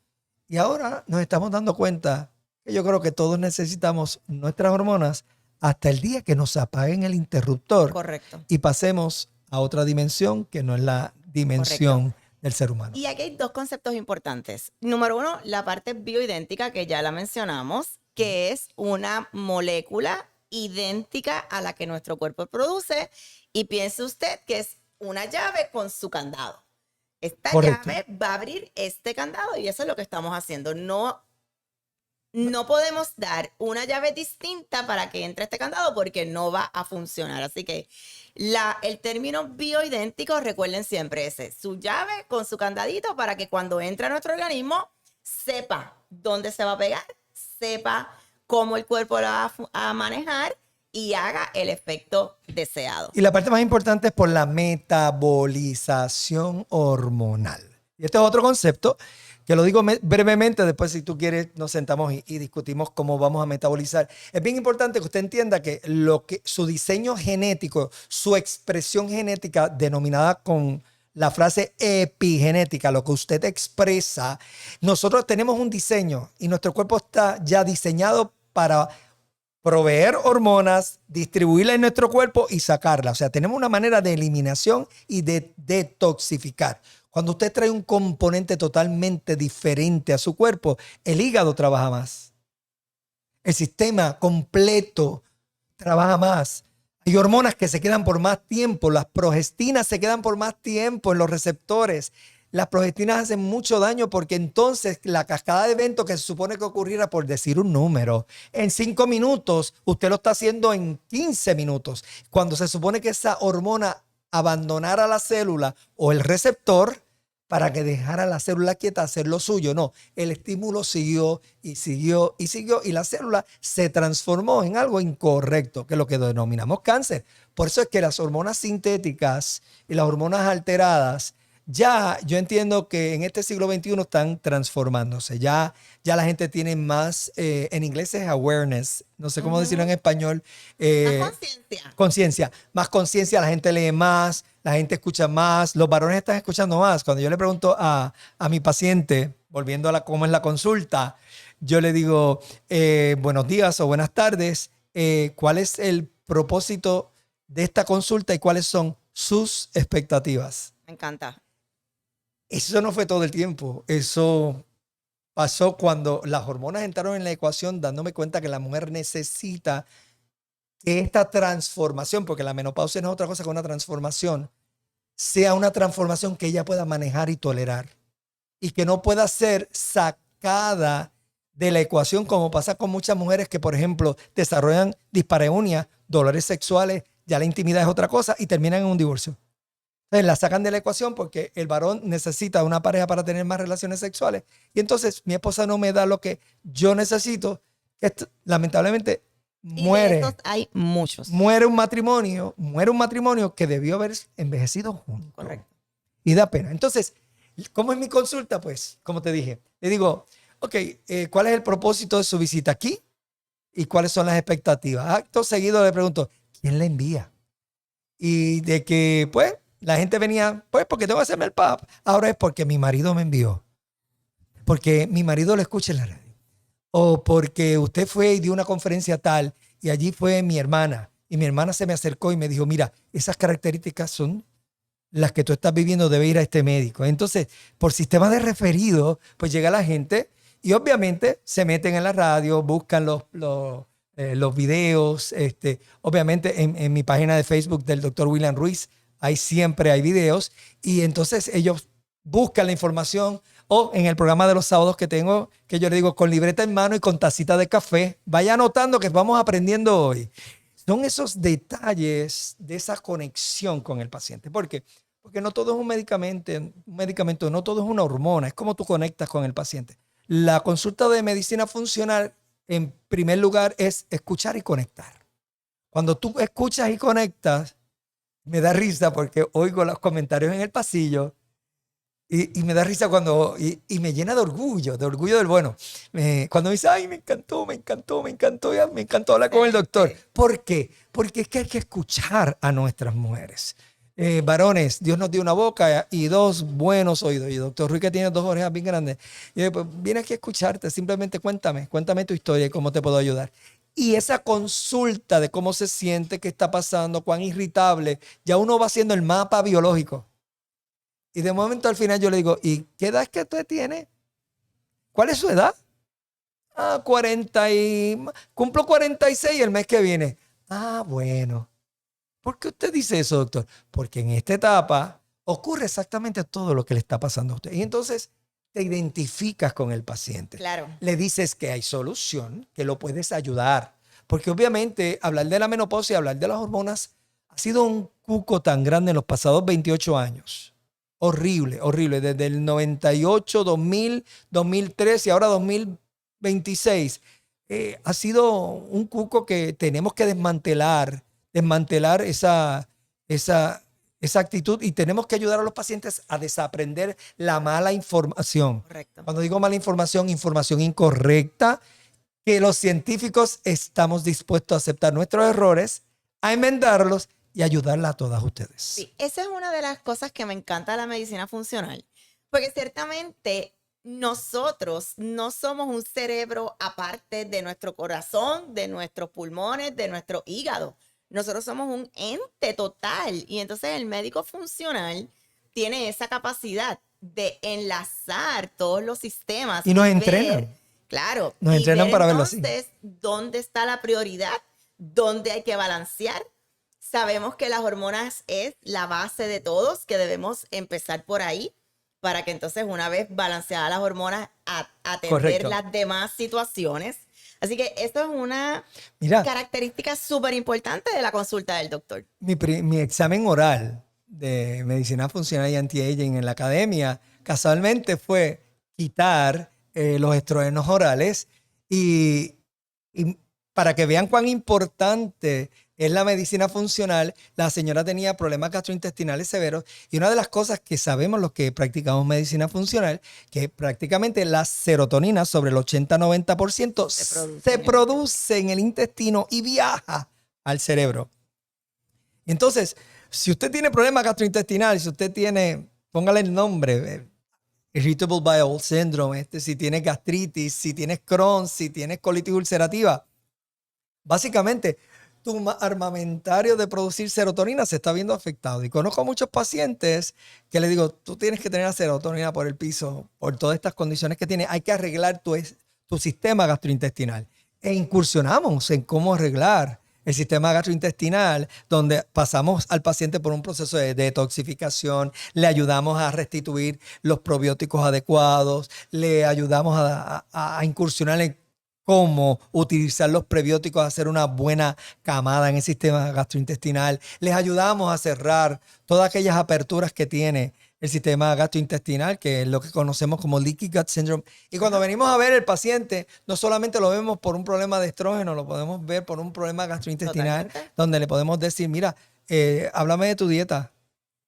Y ahora nos estamos dando cuenta que yo creo que todos necesitamos nuestras hormonas hasta el día que nos apaguen el interruptor. Correcto. Y pasemos a otra dimensión que no es la dimensión Correcto. del ser humano. Y aquí hay dos conceptos importantes. Número uno, la parte bioidéntica que ya la mencionamos, que es una molécula idéntica a la que nuestro cuerpo produce. Y piense usted que es una llave con su candado. Esta Correcto. llave va a abrir este candado y eso es lo que estamos haciendo. No podemos dar una llave distinta para que entre este candado porque no va a funcionar. Así que el término bioidéntico, recuerden siempre ese, su llave con su candadito para que cuando entre a nuestro organismo sepa dónde se va a pegar, sepa cómo el cuerpo la va a manejar y haga el efecto deseado. Y la parte más importante es por la metabolización hormonal. Y este es otro concepto que lo digo brevemente, después si tú quieres nos sentamos y discutimos cómo vamos a metabolizar. Es bien importante que usted entienda que su diseño genético, su expresión genética denominada con la frase epigenética, lo que usted expresa, nosotros tenemos un diseño y nuestro cuerpo está ya diseñado para proveer hormonas, distribuirlas en nuestro cuerpo y sacarlas. O sea, tenemos una manera de eliminación y de detoxificar. Cuando usted trae un componente totalmente diferente a su cuerpo, el hígado trabaja más. El sistema completo trabaja más. Hay hormonas que se quedan por más tiempo. Las progestinas se quedan por más tiempo en los receptores. Las progestinas hacen mucho daño porque entonces la cascada de eventos que se supone que ocurriera, por decir un número, en 5 minutos, usted lo está haciendo en 15 minutos. Cuando se supone que esa hormona abandonara la célula o el receptor para que dejara la célula quieta hacer lo suyo. No, el estímulo siguió y siguió y siguió y la célula se transformó en algo incorrecto, que es lo que denominamos cáncer. Por eso es que las hormonas sintéticas y las hormonas alteradas, ya yo entiendo que en este siglo XXI están transformándose. Ya la gente tiene más, en inglés es awareness, no sé cómo decirlo en español. Más conciencia. Conciencia, más conciencia, la gente lee más, la gente escucha más, los varones están escuchando más. Cuando yo le pregunto a mi paciente, volviendo a cómo es la consulta, yo le digo, buenos días o buenas tardes, ¿cuál es el propósito de esta consulta y cuáles son sus expectativas? Me encanta. Eso no fue todo el tiempo, eso pasó cuando las hormonas entraron en la ecuación, dándome cuenta que la mujer necesita que esta transformación, porque la menopausia no es otra cosa que una transformación, sea una transformación que ella pueda manejar y tolerar y que no pueda ser sacada de la ecuación como pasa con muchas mujeres que, por ejemplo, desarrollan dispareunia, dolores sexuales, ya la intimidad es otra cosa y terminan en un divorcio. Entonces la sacan de la ecuación porque el varón necesita una pareja para tener más relaciones sexuales y entonces mi esposa no me da lo que yo necesito. Esto, lamentablemente muere. Y de esos hay muchos. Muere un matrimonio que debió haber envejecido juntos. Correcto. Y da pena. Entonces, ¿cómo es mi consulta? Pues, como te dije, le digo, ok, ¿cuál es el propósito de su visita aquí? ¿Y cuáles son las expectativas? Acto seguido le pregunto, ¿quién le envía? Y de que, pues, la gente venía, pues, porque tengo que hacerme el pap. Ahora es porque mi marido me envió. Porque mi marido lo escucha en la radio. O porque usted fue y dio una conferencia tal y allí fue mi hermana y mi hermana se me acercó y me dijo, mira, esas características son las que tú estás viviendo, debe ir a este médico. Entonces, por sistema de referido, pues llega la gente y obviamente se meten en la radio, buscan los videos. Obviamente en mi página de Facebook del doctor William Ruiz, ahí siempre hay videos y entonces ellos buscan la información. O en el programa de los sábados que tengo, que yo le digo con libreta en mano y con tacita de café, vaya anotando que vamos aprendiendo hoy. Son esos detalles de esa conexión con el paciente. ¿Por qué? Porque no todo es un medicamento, no todo es una hormona, es como tú conectas con el paciente. La consulta de medicina funcional, en primer lugar, es escuchar y conectar. Cuando tú escuchas y conectas, me da risa porque oigo los comentarios en el pasillo. Y me da risa cuando, y me llena de orgullo del bueno. Cuando me dice, ay, me encantó hablar con el doctor. ¿Por qué? Porque es que hay que escuchar a nuestras mujeres. Varones, Dios nos dio una boca y 2 buenos oídos. Y doctor Ruiz que tiene 2 orejas bien grandes. Y yo, pues viene aquí a escucharte, simplemente cuéntame tu historia y cómo te puedo ayudar. Y esa consulta de cómo se siente, qué está pasando, cuán irritable, ya uno va haciendo el mapa biológico. Y de momento al final yo le digo, ¿y qué edad es que usted tiene? ¿Cuál es su edad? Ah, 40 y... Cumplo 46 el mes que viene. Ah, bueno. ¿Por qué usted dice eso, doctor? Porque en esta etapa ocurre exactamente todo lo que le está pasando a usted. Y entonces te identificas con el paciente. Claro. Le dices que hay solución, que lo puedes ayudar. Porque obviamente hablar de la menopausia y hablar de las hormonas ha sido un cuco tan grande en los pasados 28 años. Horrible, horrible. Desde el 98, 2000, 2003 y ahora 2026. Ha sido un cuco que tenemos que desmantelar esa esa actitud y tenemos que ayudar a los pacientes a desaprender la mala información. Correcto. Cuando digo mala información, información incorrecta, que los científicos estamos dispuestos a aceptar nuestros errores, a enmendarlos y ayudarla a todas ustedes. Sí, esa es una de las cosas que me encanta de la medicina funcional, porque ciertamente nosotros no somos un cerebro aparte de nuestro corazón, de nuestros pulmones, de nuestro hígado. Nosotros somos un ente total y entonces el médico funcional tiene esa capacidad de enlazar todos los sistemas. Y nos ver, entrenan. Claro. Nos y entrenan ver para verlo así. entonces dónde está la prioridad, dónde hay que balancear. Sabemos que las hormonas es la base de todos, que debemos empezar por ahí para que entonces una vez balanceadas las hormonas atender Correcto. las demás situaciones. Así que esto es una Mira, característica súper importante de la consulta del doctor. mi examen oral de medicina funcional y anti-aging en la academia casualmente fue quitar los estrógenos orales y para que vean cuán importante es la medicina funcional, la señora tenía problemas gastrointestinales severos y una de las cosas que sabemos los que practicamos medicina funcional, que prácticamente la serotonina sobre el 80-90% se produce en el intestino y viaja al cerebro. Entonces, si usted tiene problemas gastrointestinales, si usted tiene, póngale el nombre, Irritable Bowel Syndrome, si tienes gastritis, si tienes Crohn, si tienes colitis ulcerativa, básicamente tu armamentario de producir serotonina se está viendo afectado. Y conozco muchos pacientes que les digo, tú tienes que tener la serotonina por el piso, por todas estas condiciones que tienes. Hay que arreglar tu sistema gastrointestinal. E incursionamos en cómo arreglar el sistema gastrointestinal, donde pasamos al paciente por un proceso de detoxificación, le ayudamos a restituir los probióticos adecuados, le ayudamos a incursionar en cómo utilizar los prebióticos, hacer una buena camada en el sistema gastrointestinal. Les ayudamos a cerrar todas aquellas aperturas que tiene el sistema gastrointestinal, que es lo que conocemos como Leaky Gut Syndrome. Y cuando venimos a ver el paciente, no solamente lo vemos por un problema de estrógeno, lo podemos ver por un problema gastrointestinal, Totalmente. donde le podemos decir, mira, háblame de tu dieta.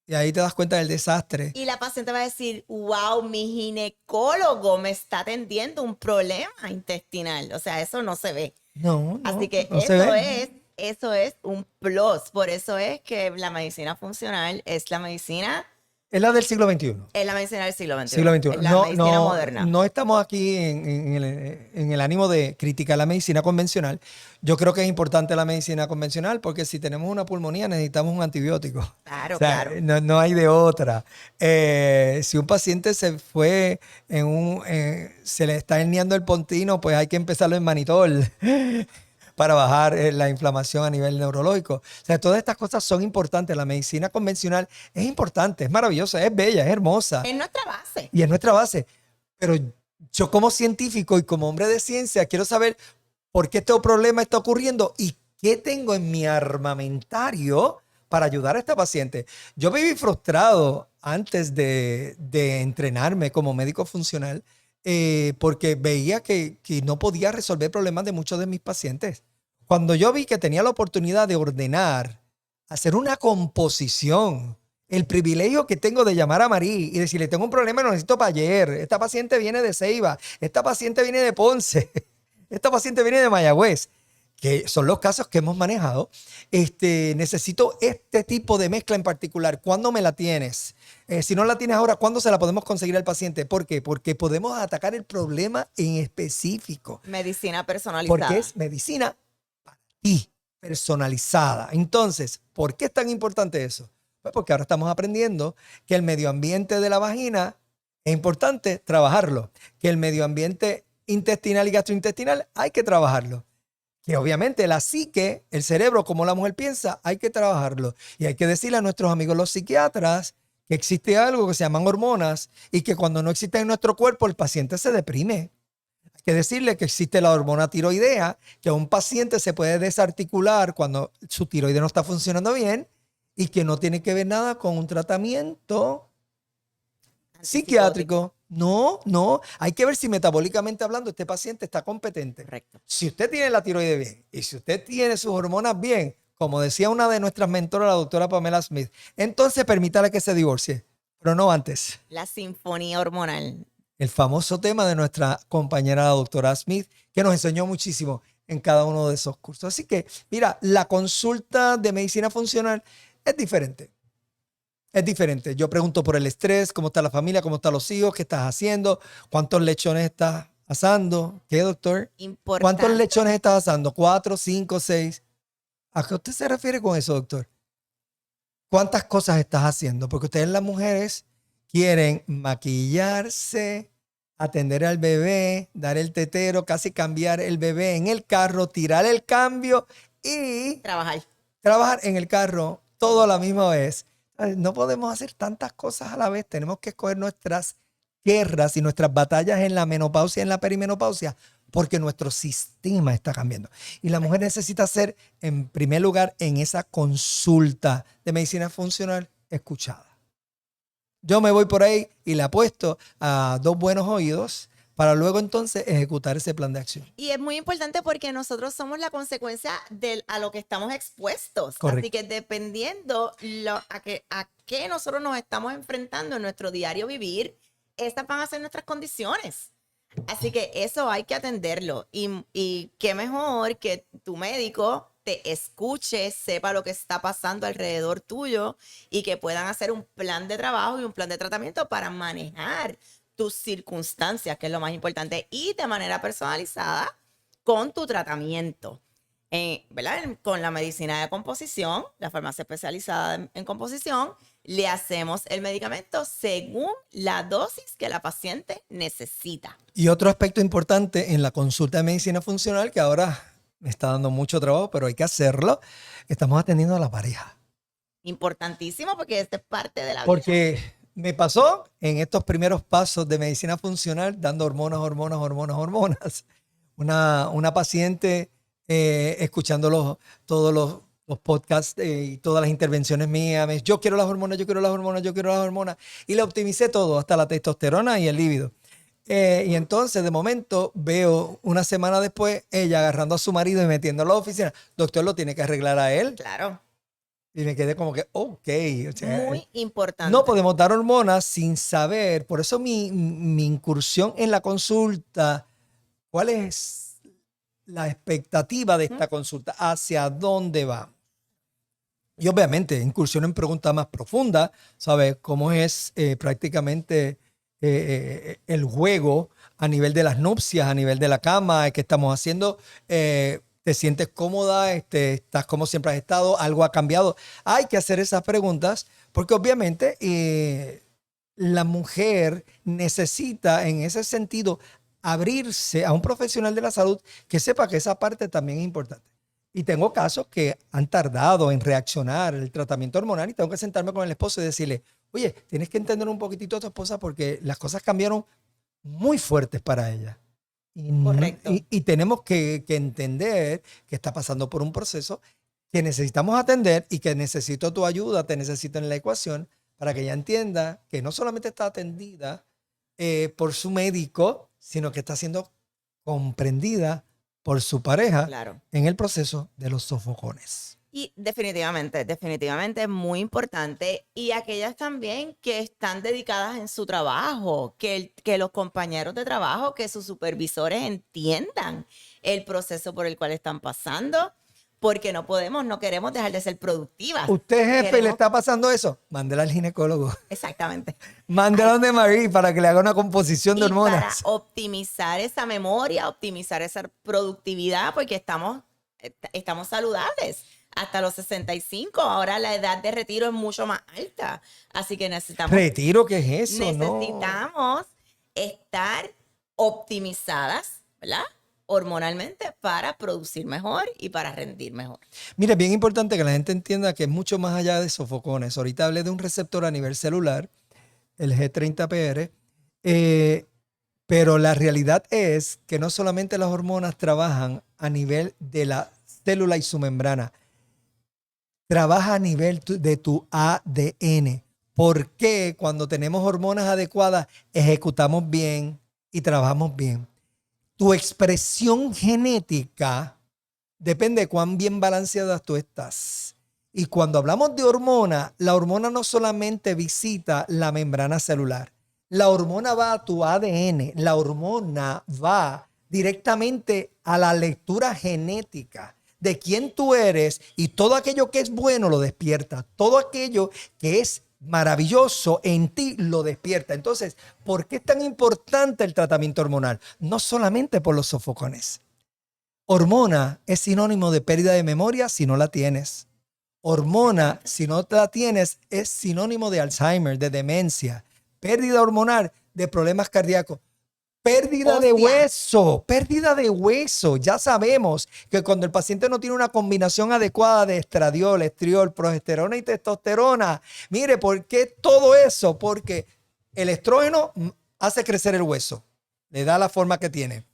Y ahí te das cuenta del desastre. Y la paciente va a decir, wow, mi ginecólogo me está atendiendo un problema intestinal. O sea, eso no se ve. No, Así que no se ve. eso es un plus. Por eso es que la medicina funcional es la medicina, Es la del siglo XXI. es la medicina del siglo XXI. Siglo XXI. Es la medicina moderna. No estamos aquí en el ánimo de criticar la medicina convencional. Yo creo que es importante la medicina convencional porque si tenemos una pulmonía necesitamos un antibiótico. Claro, O sea, claro. no hay de otra. Si un paciente se fue se le está herniando el pontino, pues hay que empezarlo en manitol para bajar la inflamación a nivel neurológico. O sea, todas estas cosas son importantes. La medicina convencional es importante, es maravillosa, es bella, es hermosa. Es nuestra base. Y es nuestra base. Pero yo como científico y como hombre de ciencia quiero saber por qué este problema está ocurriendo y qué tengo en mi armamentario para ayudar a esta paciente. Yo viví frustrado antes de entrenarme como médico funcional porque veía que no podía resolver problemas de muchos de mis pacientes. Cuando yo vi que tenía la oportunidad de ordenar, hacer una composición, el privilegio que tengo de llamar a Marí y decirle, tengo un problema, lo necesito para ayer. Esta paciente viene de Ceiba, esta paciente viene de Ponce, esta paciente viene de Mayagüez, que son los casos que hemos manejado. Necesito este tipo de mezcla en particular. ¿Cuándo me la tienes? Si no la tienes ahora, ¿cuándo se la podemos conseguir al paciente? ¿Por qué? Porque podemos atacar el problema en específico. Medicina personalizada. Porque es medicina para ti, personalizada. Entonces, ¿por qué es tan importante eso? Pues porque ahora estamos aprendiendo que el medio ambiente de la vagina es importante trabajarlo, que el medio ambiente intestinal y gastrointestinal hay que trabajarlo, que obviamente la psique, el cerebro, como la mujer piensa, hay que trabajarlo. Y hay que decirle a nuestros amigos los psiquiatras que existe algo que se llaman hormonas y que cuando no existe en nuestro cuerpo el paciente se deprime. Hay que decirle que existe la hormona tiroidea, que a un paciente se puede desarticular cuando su tiroide no está funcionando bien y que no tiene que ver nada con un tratamiento psiquiátrico. No. Hay que ver si metabólicamente hablando este paciente está competente. Correcto. Si usted tiene la tiroide bien y si usted tiene sus hormonas bien, como decía una de nuestras mentoras, la doctora Pamela Smith, entonces permítale que se divorcie, pero no antes. La sinfonía hormonal. El famoso tema de nuestra compañera la doctora Smith, que nos enseñó muchísimo en cada uno de esos cursos. Así que, mira, la consulta de medicina funcional es diferente. Es diferente. Yo pregunto por el estrés, cómo está la familia, cómo están los hijos, qué estás haciendo, cuántos lechones estás asando. ¿Qué, doctor? Importante. ¿Cuántos lechones estás asando? ¿4, 5, 6? ¿A qué usted se refiere con eso, doctor? ¿Cuántas cosas estás haciendo? Porque ustedes las mujeres quieren maquillarse, atender al bebé, dar el tetero, casi cambiar el bebé en el carro, tirar el cambio y trabajar en el carro todo a la misma vez. No podemos hacer tantas cosas a la vez. Tenemos que escoger nuestras guerras y nuestras batallas en la menopausia y en la perimenopausia, porque nuestro sistema está cambiando. Y la mujer necesita ser, en primer lugar, en esa consulta de medicina funcional, escuchada. Yo me voy por ahí y le apuesto a 2 buenos oídos para luego entonces ejecutar ese plan de acción. Y es muy importante porque nosotros somos la consecuencia a lo que estamos expuestos. Correcto. Así que dependiendo a qué nosotros nos estamos enfrentando en nuestro diario vivir, estas van a ser nuestras condiciones. Así que eso hay que atenderlo. Y qué mejor que tu médico te escuche, sepa lo que está pasando alrededor tuyo y que puedan hacer un plan de trabajo y un plan de tratamiento para manejar tus circunstancias, que es lo más importante, y de manera personalizada con tu tratamiento. ¿Verdad? Con la medicina de composición, la farmacia especializada en composición, le hacemos el medicamento según la dosis que la paciente necesita. Y otro aspecto importante en la consulta de medicina funcional, que ahora me está dando mucho trabajo, pero hay que hacerlo, estamos atendiendo a la pareja. Importantísimo porque esta es parte de la vida. Porque me pasó en estos primeros pasos de medicina funcional, dando hormonas. Una paciente escuchando todos los podcasts y todas las intervenciones mías, me dice, yo quiero las hormonas. Y le optimicé todo, hasta la testosterona y el líbido. Y entonces, de momento, veo una semana después, ella agarrando a su marido y metiéndolo a la oficina. Doctor, lo tiene que arreglar a él. Claro. Y me quedé como que, ok. O sea, muy importante. No podemos dar hormonas sin saber. Por eso mi incursión en la consulta, ¿cuál es la expectativa de esta consulta? ¿Hacia dónde va? Y obviamente, incursión en preguntas más profundas, ¿sabes? ¿Cómo es prácticamente el juego a nivel de las nupcias, a nivel de la cama? ¿Qué estamos haciendo? ¿Te sientes cómoda? ¿Estás como siempre has estado? ¿Algo ha cambiado? Hay que hacer esas preguntas porque obviamente la mujer necesita en ese sentido abrirse a un profesional de la salud que sepa que esa parte también es importante. Y tengo casos que han tardado en reaccionar el tratamiento hormonal y tengo que sentarme con el esposo y decirle, oye, tienes que entender un poquitito a tu esposa porque las cosas cambiaron muy fuertes para ella. Correcto. Y tenemos que entender que está pasando por un proceso que necesitamos atender y que necesito tu ayuda, te necesito en la ecuación para que ella entienda que no solamente está atendida por su médico, sino que está siendo comprendida por su pareja, claro, en el proceso de los sofocones. Y definitivamente es muy importante. Y aquellas también que están dedicadas en su trabajo, que los compañeros de trabajo, que sus supervisores entiendan el proceso por el cual están pasando, porque no queremos dejar de ser productivas. ¿Usted, jefe, le está pasando eso? Mándela al ginecólogo. Exactamente. Mándela donde Marie para que le haga una composición de hormonas. Para optimizar esa memoria, optimizar esa productividad, porque estamos saludables. Hasta los 65, ahora la edad de retiro es mucho más alta. Así que necesitamos... ¿Retiro qué es eso? Necesitamos estar optimizadas, ¿verdad? Hormonalmente para producir mejor y para rendir mejor. Mira, es bien importante que la gente entienda que es mucho más allá de sofocones. Ahorita hablé de un receptor a nivel celular, el G30PR, pero la realidad es que no solamente las hormonas trabajan a nivel de la célula y su membrana, trabaja a nivel de tu ADN. ¿Por qué cuando tenemos hormonas adecuadas ejecutamos bien y trabajamos bien? Tu expresión genética Depende de cuán bien balanceada tú estás. Y cuando hablamos de hormona, la hormona no solamente visita la membrana celular. La hormona va a tu ADN. La hormona va directamente a la lectura genética de quién tú eres, y todo aquello que es bueno lo despierta. Todo aquello que es maravilloso en ti lo despierta. Entonces, ¿por qué es tan importante el tratamiento hormonal? No solamente por los sofocones. Hormona es sinónimo de pérdida de memoria si no la tienes. Hormona, si no la tienes, es sinónimo de Alzheimer, de demencia, pérdida hormonal, de problemas cardíacos. Pérdida de hueso, pérdida de hueso. Ya sabemos que cuando el paciente no tiene una combinación adecuada de estradiol, estriol, progesterona y testosterona, mire, ¿por qué todo eso? Porque el estrógeno hace crecer el hueso, le da la forma que tiene.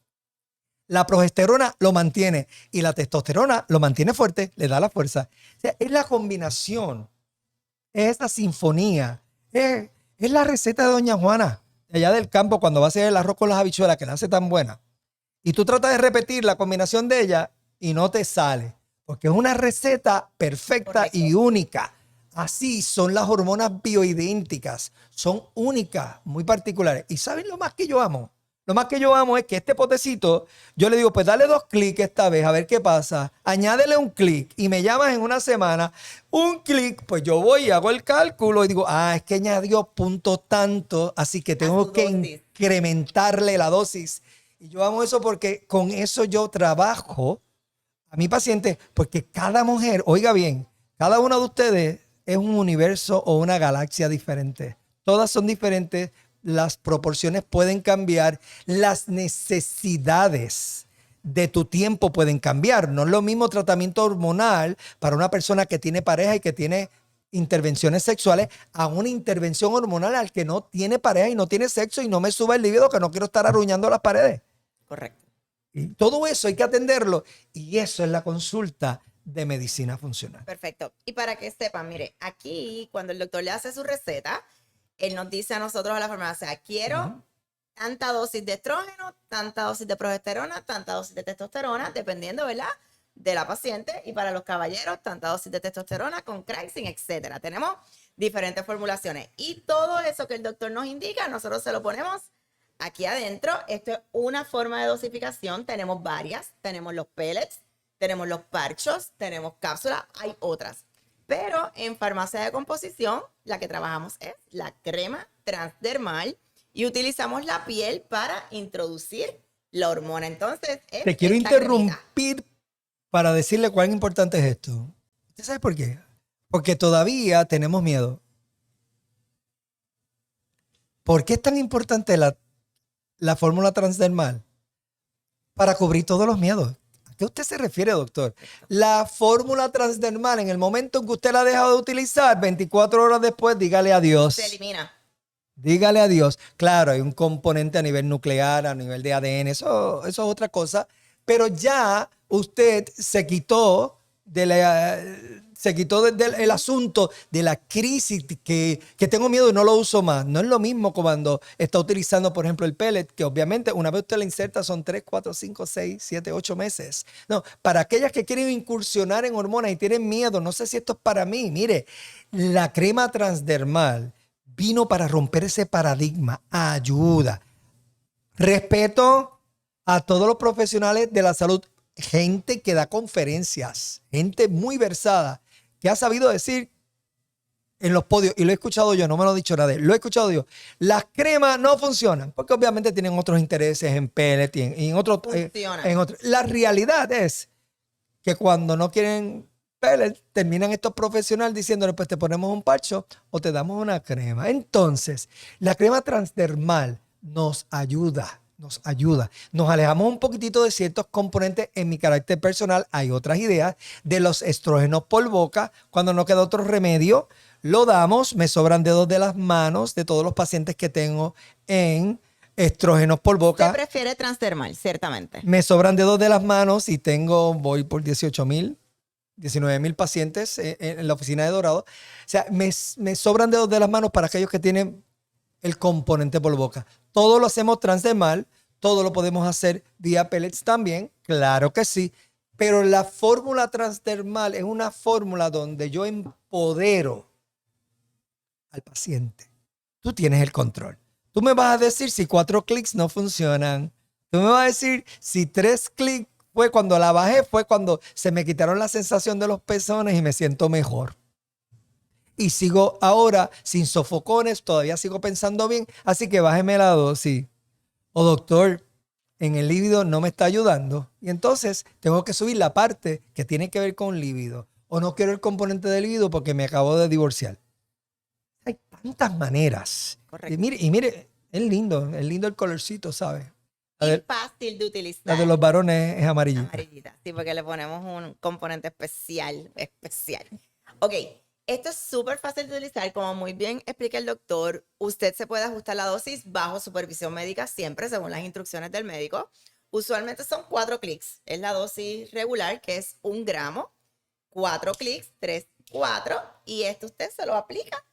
La progesterona lo mantiene y la testosterona lo mantiene fuerte, le da la fuerza. O sea, es la combinación, es esta sinfonía, es la receta de Doña Juana, allá del campo, cuando va a hacer el arroz con las habichuelas, que la hace tan buena. Y tú tratas de repetir la combinación de ella y no te sale, porque es una receta perfecta. Correcto. Y única. Así son las hormonas bioidénticas, son únicas, muy particulares. ¿Y saben lo más que yo amo? Lo más que yo amo es que este potecito, yo le digo, pues dale 2 clics esta vez, a ver qué pasa. Añádele un clic y me llamas en una semana. Un clic, pues yo voy y hago el cálculo y digo, es que añadió punto tanto, así que tengo que incrementarle la dosis. Y yo amo eso porque con eso yo trabajo a mi paciente, porque cada mujer, oiga bien, cada una de ustedes es un universo o una galaxia diferente. Todas son diferentes. Las proporciones pueden cambiar, las necesidades de tu tiempo pueden cambiar. No es lo mismo tratamiento hormonal para una persona que tiene pareja y que tiene intervenciones sexuales a una intervención hormonal al que no tiene pareja y no tiene sexo y no me suba el libido, que no quiero estar arruinando las paredes. Correcto. Y todo eso hay que atenderlo, y eso es la consulta de medicina funcional. Perfecto. Y para que sepan, mire, aquí cuando el doctor le hace su receta, él nos dice a nosotros a la farmacia, quiero tanta dosis de estrógeno, tanta dosis de progesterona, tanta dosis de testosterona, dependiendo, ¿verdad?, de la paciente. Y para los caballeros, tanta dosis de testosterona con Kraxin, etcétera. Tenemos diferentes formulaciones. Y todo eso que el doctor nos indica, nosotros se lo ponemos aquí adentro. Esto es una forma de dosificación. Tenemos varias. Tenemos los pellets, tenemos los parchos, tenemos cápsulas, hay otras. Pero en farmacia de composición, la que trabajamos es la crema transdermal y utilizamos la piel para introducir la hormona. Entonces, te quiero interrumpir para decirle cuán importante es esto. ¿Usted sabe por qué? Porque todavía tenemos miedo. ¿Por qué es tan importante la fórmula transdermal? Para cubrir todos los miedos. ¿A qué usted se refiere, doctor? La fórmula transdermal, en el momento en que usted la ha dejado de utilizar, 24 horas después, dígale adiós. Se elimina. Dígale adiós. Claro, hay un componente a nivel nuclear, a nivel de ADN, eso es otra cosa. Pero ya usted se quitó del asunto de la crisis que tengo miedo y no lo uso más. No es lo mismo cuando está utilizando, por ejemplo, el pellet, que obviamente una vez usted la inserta son 3, 4, 5, 6, 7, 8 meses. No, para aquellas que quieren incursionar en hormonas y tienen miedo, no sé si esto es para mí. Mire, la crema transdermal vino para romper ese paradigma. Ayuda. Respeto a todos los profesionales de la salud. Gente que da conferencias, gente muy versada, que ha sabido decir en los podios, y lo he escuchado yo, no me lo ha dicho nadie, lo he escuchado yo, las cremas no funcionan, porque obviamente tienen otros intereses en pellet y en otros. La realidad es que cuando no quieren pellet, terminan estos profesionales diciéndole, pues te ponemos un parcho o te damos una crema. Entonces, la crema transdermal nos ayuda. Nos alejamos un poquitito de ciertos componentes. En mi carácter personal hay otras ideas de los estrógenos por boca. Cuando no queda otro remedio, lo damos. Me sobran dedos de las manos de todos los pacientes que tengo en estrógenos por boca. Usted prefiere transdermal, ciertamente. Me sobran dedos de las manos y voy por 18,000, 19,000 pacientes en la oficina de Dorado. O sea, me sobran dedos de las manos para aquellos que tienen el componente por boca. Todo lo hacemos transdermal, todo lo podemos hacer vía pellets también, claro que sí. Pero la fórmula transdermal es una fórmula donde yo empodero al paciente. Tú tienes el control. Tú me vas a decir si 4 clics no funcionan. Tú me vas a decir si 3 clics fue cuando la bajé, fue cuando se me quitaron la sensación de los pezones y me siento mejor. Y sigo ahora sin sofocones, todavía sigo pensando bien, así que bájeme la dosis. O doctor, en el líbido no me está ayudando y entonces tengo que subir la parte que tiene que ver con líbido. O no quiero el componente de líbido porque me acabo de divorciar. Hay tantas maneras. Correcto. Y mire, es lindo el colorcito, ¿sabes? Y fácil de utilizar. La de los varones es amarillita. Amarillita, sí, porque le ponemos un componente especial. Ok, esto es súper fácil de utilizar, como muy bien explica el doctor. Usted se puede ajustar la dosis bajo supervisión médica siempre, según las instrucciones del médico. Usualmente son 4 clics. Es la dosis regular, que es 1 gramo. 4 clics, 3, 4. Y esto usted se lo aplica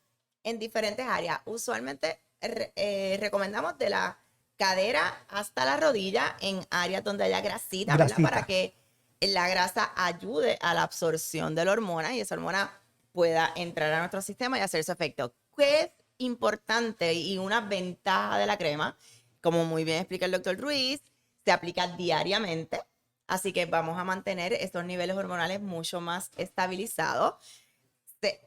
en diferentes áreas. Usualmente recomendamos de la cadera hasta la rodilla en áreas donde haya grasita, ¿verdad? Para que la grasa ayude a la absorción de la hormona y esa hormona pueda entrar a nuestro sistema y hacer su efecto. ¿Qué es importante y una ventaja de la crema? Como muy bien explica el doctor Ruiz, se aplica diariamente, así que vamos a mantener estos niveles hormonales mucho más estabilizados.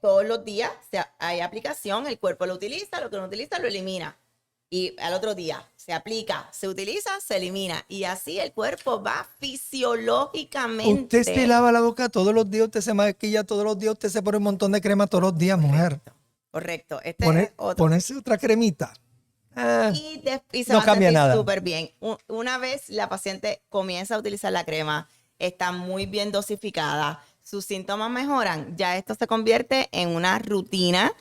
Todos los días hay aplicación, el cuerpo lo utiliza, lo que no utiliza lo elimina. Y al otro día se aplica, se utiliza, se elimina. Y así el cuerpo va fisiológicamente. Usted se lava la boca todos los días, usted se maquilla todos los días, usted se pone un montón de crema todos los días, mujer. Correcto. Ponerse otra cremita. Y se no va a cambia sentir nada. súper bien. Una vez la paciente comienza a utilizar la crema, está muy bien dosificada, sus síntomas mejoran, ya esto se convierte en una rutina.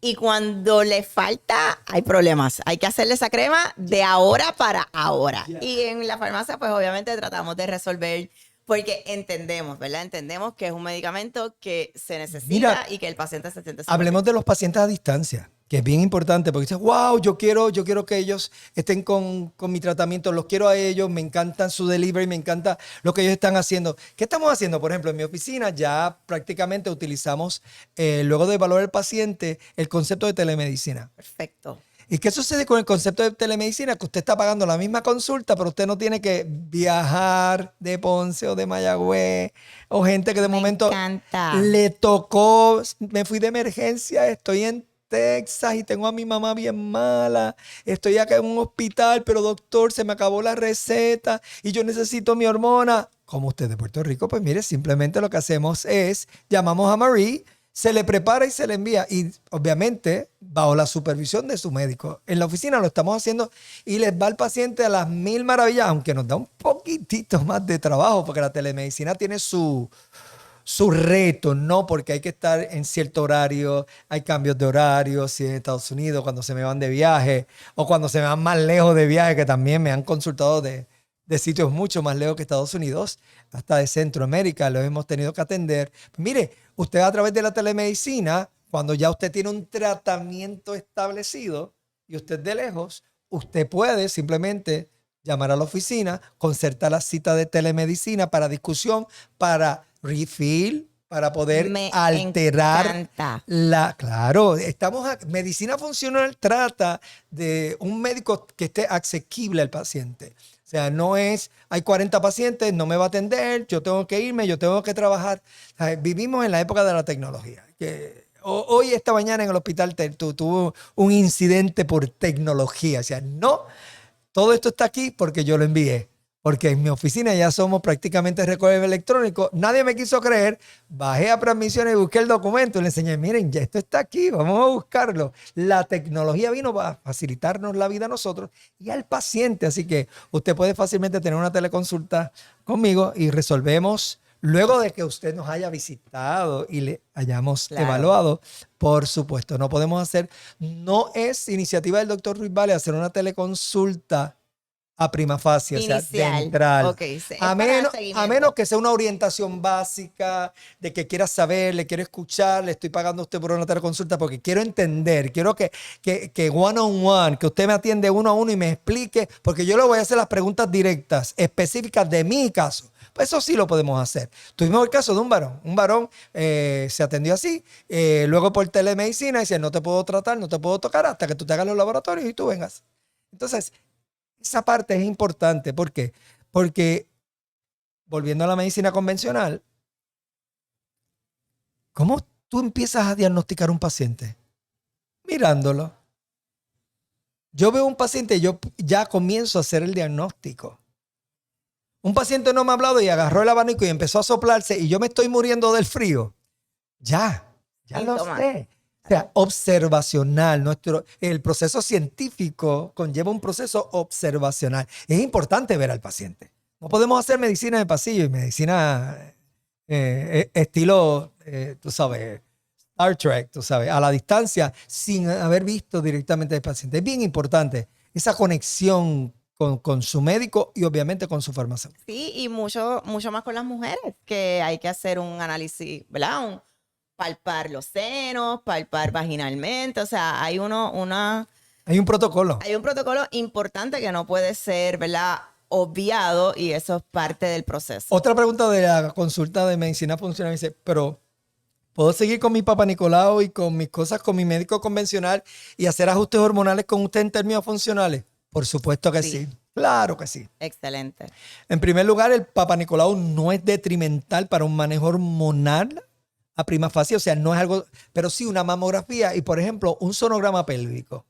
Y cuando le falta, hay problemas. Hay que hacerle esa crema de ahora para ahora. Yeah. Y en la farmacia, pues obviamente tratamos de resolver, porque entendemos, ¿verdad? Entendemos que es un medicamento que se necesita y que el paciente se siente súper hablemos bien. De los pacientes a distancia, que es bien importante, porque dices, wow, yo quiero que ellos estén con mi tratamiento, los quiero a ellos, me encantan su delivery, me encanta lo que ellos están haciendo. ¿Qué estamos haciendo? Por ejemplo, en mi oficina ya prácticamente utilizamos, luego de evaluar al paciente, el concepto de telemedicina. Perfecto. ¿Y qué sucede con el concepto de telemedicina? Que usted está pagando la misma consulta, pero usted no tiene que viajar de Ponce o de Mayagüez, o gente que de momento le tocó, me fui de emergencia, estoy en Texas y tengo a mi mamá bien mala, estoy acá en un hospital, pero doctor, se me acabó la receta y yo necesito mi hormona. Como usted de Puerto Rico, pues mire, simplemente lo que hacemos es, llamamos a Marie, se le prepara y se le envía. Y obviamente bajo la supervisión de su médico. En la oficina lo estamos haciendo y les va al paciente a las 1000 maravillas, aunque nos da un poquitito más de trabajo porque la telemedicina tiene su reto, ¿no? Porque hay que estar en cierto horario, hay cambios de horario, si en Estados Unidos, cuando se me van de viaje o cuando se me van más lejos de viaje, que también me han consultado de sitios mucho más lejos que Estados Unidos, hasta de Centroamérica, lo hemos tenido que atender. Mire, usted a través de la telemedicina, cuando ya usted tiene un tratamiento establecido y usted de lejos, usted puede simplemente llamar a la oficina, concertar la cita de telemedicina para discusión, para refill, para poder alterar la... Claro, medicina funcional trata de un médico que esté asequible al paciente. O sea, no es, hay 40 pacientes, no me va a atender, yo tengo que irme, yo tengo que trabajar. O sea, vivimos en la época de la tecnología. Hoy, esta mañana en el hospital tuvo un incidente por tecnología. O sea, no, todo esto está aquí porque yo lo envié. Porque en mi oficina ya somos prácticamente récord electrónico. Nadie me quiso creer. Bajé a transmisiones y busqué el documento y le enseñé, miren, ya esto está aquí, vamos a buscarlo. La tecnología vino para facilitarnos la vida a nosotros y al paciente. Así que usted puede fácilmente tener una teleconsulta conmigo y resolvemos luego de que usted nos haya visitado y le hayamos evaluado. Por supuesto, no podemos hacer, no es iniciativa del doctor Ruiz Vale hacer una teleconsulta a prima facie, o sea, de Inicial. entrar. Ok, sí, es A para menos, seguimiento. a menos que sea una orientación básica, de que quiera saber, le quiero escuchar, le estoy pagando a usted por una teleconsulta porque quiero entender, quiero que one on one, que usted me atiende uno a uno y me explique, porque yo le voy a hacer las preguntas directas, específicas de mi caso. Pues eso sí lo podemos hacer. Tuvimos el caso de un varón. Un varón se atendió así, luego por telemedicina dice, no te puedo tratar, no te puedo tocar hasta que tú te hagas los laboratorios y tú vengas. Entonces, esa parte es importante. ¿Por qué? Porque, volviendo a la medicina convencional, ¿cómo tú empiezas a diagnosticar un paciente? Mirándolo. Yo veo un paciente y yo ya comienzo a hacer el diagnóstico. Un paciente no me ha hablado y agarró el abanico y empezó a soplarse y yo me estoy muriendo del frío. Ya lo Síntomas. sé. O sea, observacional. El proceso científico conlleva un proceso observacional. Es importante ver al paciente. No podemos hacer medicina de pasillo y medicina estilo, tú sabes, Star Trek, tú sabes, a la distancia, sin haber visto directamente al paciente. Es bien importante esa conexión con su médico y obviamente con su farmacéutico. Sí, y mucho más con las mujeres, que hay que hacer un análisis, ¿verdad? Palpar los senos, palpar vaginalmente, o sea, hay Hay un protocolo. hay un protocolo importante que no puede ser, ¿verdad?, obviado, y eso es parte del proceso. Otra pregunta de la consulta de medicina funcional dice, pero ¿puedo seguir con mi papá Nicolau y con mis cosas con mi médico convencional y hacer ajustes hormonales con usted en términos funcionales? Por supuesto que sí. Claro que sí. Excelente. En primer lugar, el Papa Nicolau no es detrimental para un manejo hormonal a prima facie, o sea, no es algo, pero sí una mamografía y, por ejemplo, un sonograma pélvico.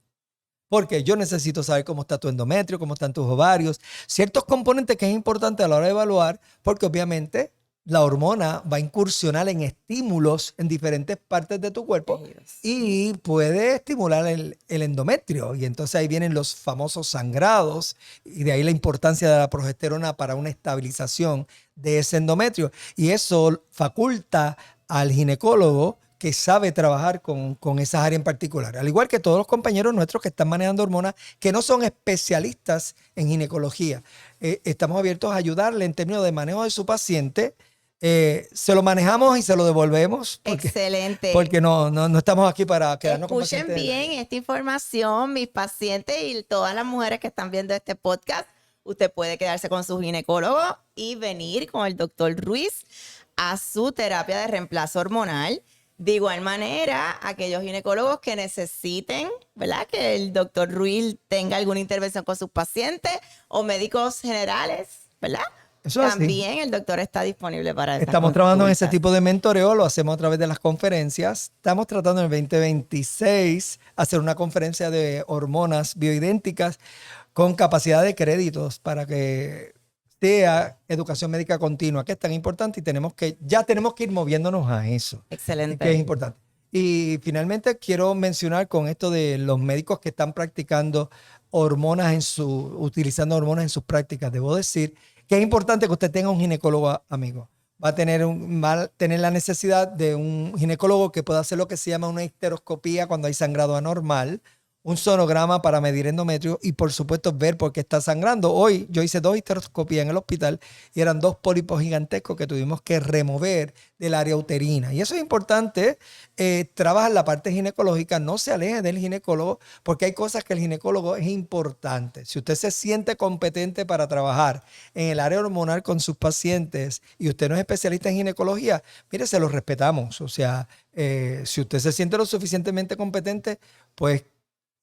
Porque yo necesito saber cómo está tu endometrio, cómo están tus ovarios, ciertos componentes que es importante a la hora de evaluar, porque obviamente la hormona va a incursionar en estímulos en diferentes partes de tu cuerpo y puede estimular el endometrio. Y entonces ahí vienen los famosos sangrados y de ahí la importancia de la progesterona para una estabilización de ese endometrio. Y eso faculta al ginecólogo que sabe trabajar con esas áreas en particular. Al igual que todos los compañeros nuestros que están manejando hormonas, que no son especialistas en ginecología. Estamos abiertos a ayudarle en términos de manejo de su paciente. Se lo manejamos y se lo devolvemos. Excelente. Porque no estamos aquí para quedarnos con Escuchen pacientes. bien esta información, mis pacientes y todas las mujeres que están viendo este podcast. Usted puede quedarse con su ginecólogo y venir con el doctor Ruiz a su terapia de reemplazo hormonal. De igual manera, aquellos ginecólogos que necesiten, ¿verdad?, que el doctor Ruiz tenga alguna intervención con sus pacientes o médicos generales, ¿verdad? Eso es así. También el doctor está disponible para eso. Estamos trabajando en ese tipo de mentoreo, lo hacemos a través de las conferencias. Estamos tratando en el 2026 hacer una conferencia de hormonas bioidénticas con capacidad de créditos para que sea educación médica continua, que es tan importante y ya tenemos que ir moviéndonos a eso. Excelente. Que es importante. Y finalmente quiero mencionar con esto de los médicos que están practicando utilizando hormonas en sus prácticas. Debo decir que es importante que usted tenga un ginecólogo amigo. Va a tener la necesidad de un ginecólogo que pueda hacer lo que se llama una histeroscopía cuando hay sangrado anormal, un sonograma para medir endometrio y, por supuesto, ver por qué está sangrando. Hoy yo hice 2 histeroscopías en el hospital y eran 2 pólipos gigantescos que tuvimos que remover del área uterina. Y eso es importante. Trabaja en la parte ginecológica, no se aleje del ginecólogo porque hay cosas que el ginecólogo es importante. Si usted se siente competente para trabajar en el área hormonal con sus pacientes y usted no es especialista en ginecología, mire, se lo respetamos. O sea, si usted se siente lo suficientemente competente, pues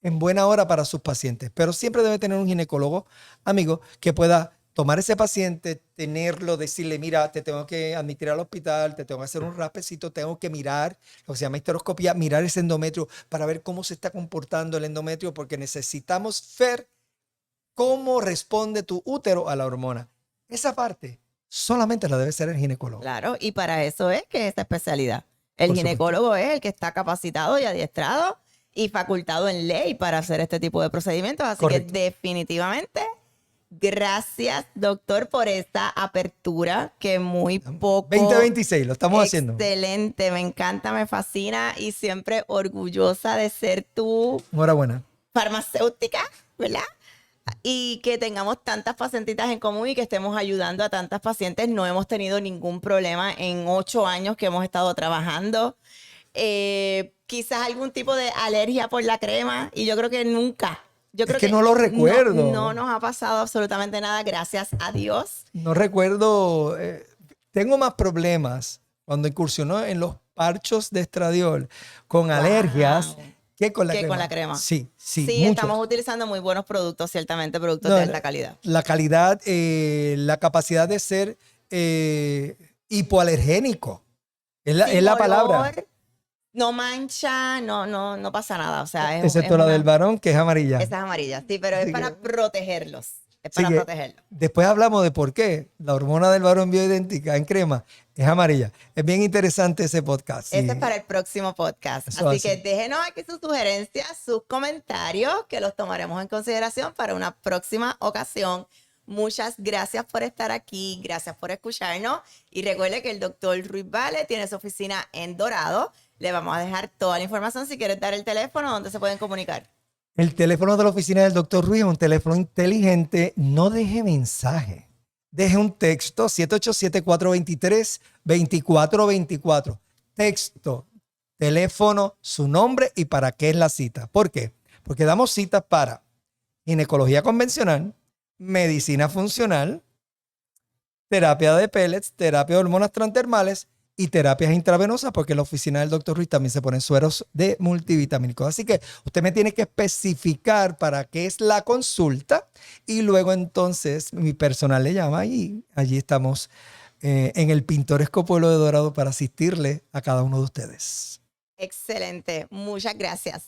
en buena hora para sus pacientes, pero siempre debe tener un ginecólogo amigo que pueda tomar ese paciente, tenerlo, decirle, mira, te tengo que admitir al hospital, te tengo que hacer un raspecito, tengo que mirar, lo que se llama histeroscopía, mirar ese endometrio para ver cómo se está comportando el endometrio, porque necesitamos ver cómo responde tu útero a la hormona. Esa parte solamente la debe ser el ginecólogo. Claro, y para eso es que esta especialidad. El ginecólogo es el que está capacitado y adiestrado y facultado en ley para hacer este tipo de procedimientos. Así que definitivamente, gracias, doctor, por esta apertura que muy poco... 2026, lo estamos haciendo. Excelente, me encanta, me fascina y siempre orgullosa de ser tu... Enhorabuena. Farmacéutica, ¿verdad? y que tengamos tantas pacientitas en común y que estemos ayudando a tantas pacientes. No hemos tenido ningún problema en 8 años que hemos estado trabajando. Quizás algún tipo de alergia por la crema y yo creo que nunca. Yo creo que no lo recuerdo. No nos ha pasado absolutamente nada, gracias a Dios. No recuerdo. Tengo más problemas cuando incursionó en los parchos de estradiol con alergias que con la crema. Con la crema. Sí, Sí, estamos utilizando muy buenos productos, ciertamente, productos de alta calidad. La calidad, la capacidad de ser hipoalergénico. Es la palabra. No mancha, no pasa nada. O sea, excepto la del varón, que es amarilla. Esa es amarilla, sí, pero es para protegerlos. Es para protegerlos. Después hablamos de por qué la hormona del varón bioidéntica en crema es amarilla. Es bien interesante ese podcast. Ese es para el próximo podcast. Así que déjenos aquí sus sugerencias, sus comentarios, que los tomaremos en consideración para una próxima ocasión. Muchas gracias por estar aquí, gracias por escucharnos. Y recuerde que el doctor Ruiz Vale tiene su oficina en Dorado. Le vamos a dejar toda la información. Si quieres dar el teléfono, ¿dónde se pueden comunicar? El teléfono de la oficina del doctor Ruiz es un teléfono inteligente. No deje mensaje. Deje un texto, 787-423-2424. Texto, teléfono, su nombre y para qué es la cita. ¿Por qué? Porque damos citas para ginecología convencional, medicina funcional, terapia de pellets, terapia de hormonas transdermales y terapias intravenosas, porque en la oficina del doctor Ruiz también se ponen sueros de multivitamínicos. Así que usted me tiene que especificar para qué es la consulta y luego entonces mi personal le llama y allí estamos en el pintoresco pueblo de Dorado para asistirle a cada uno de ustedes. Excelente. Muchas gracias.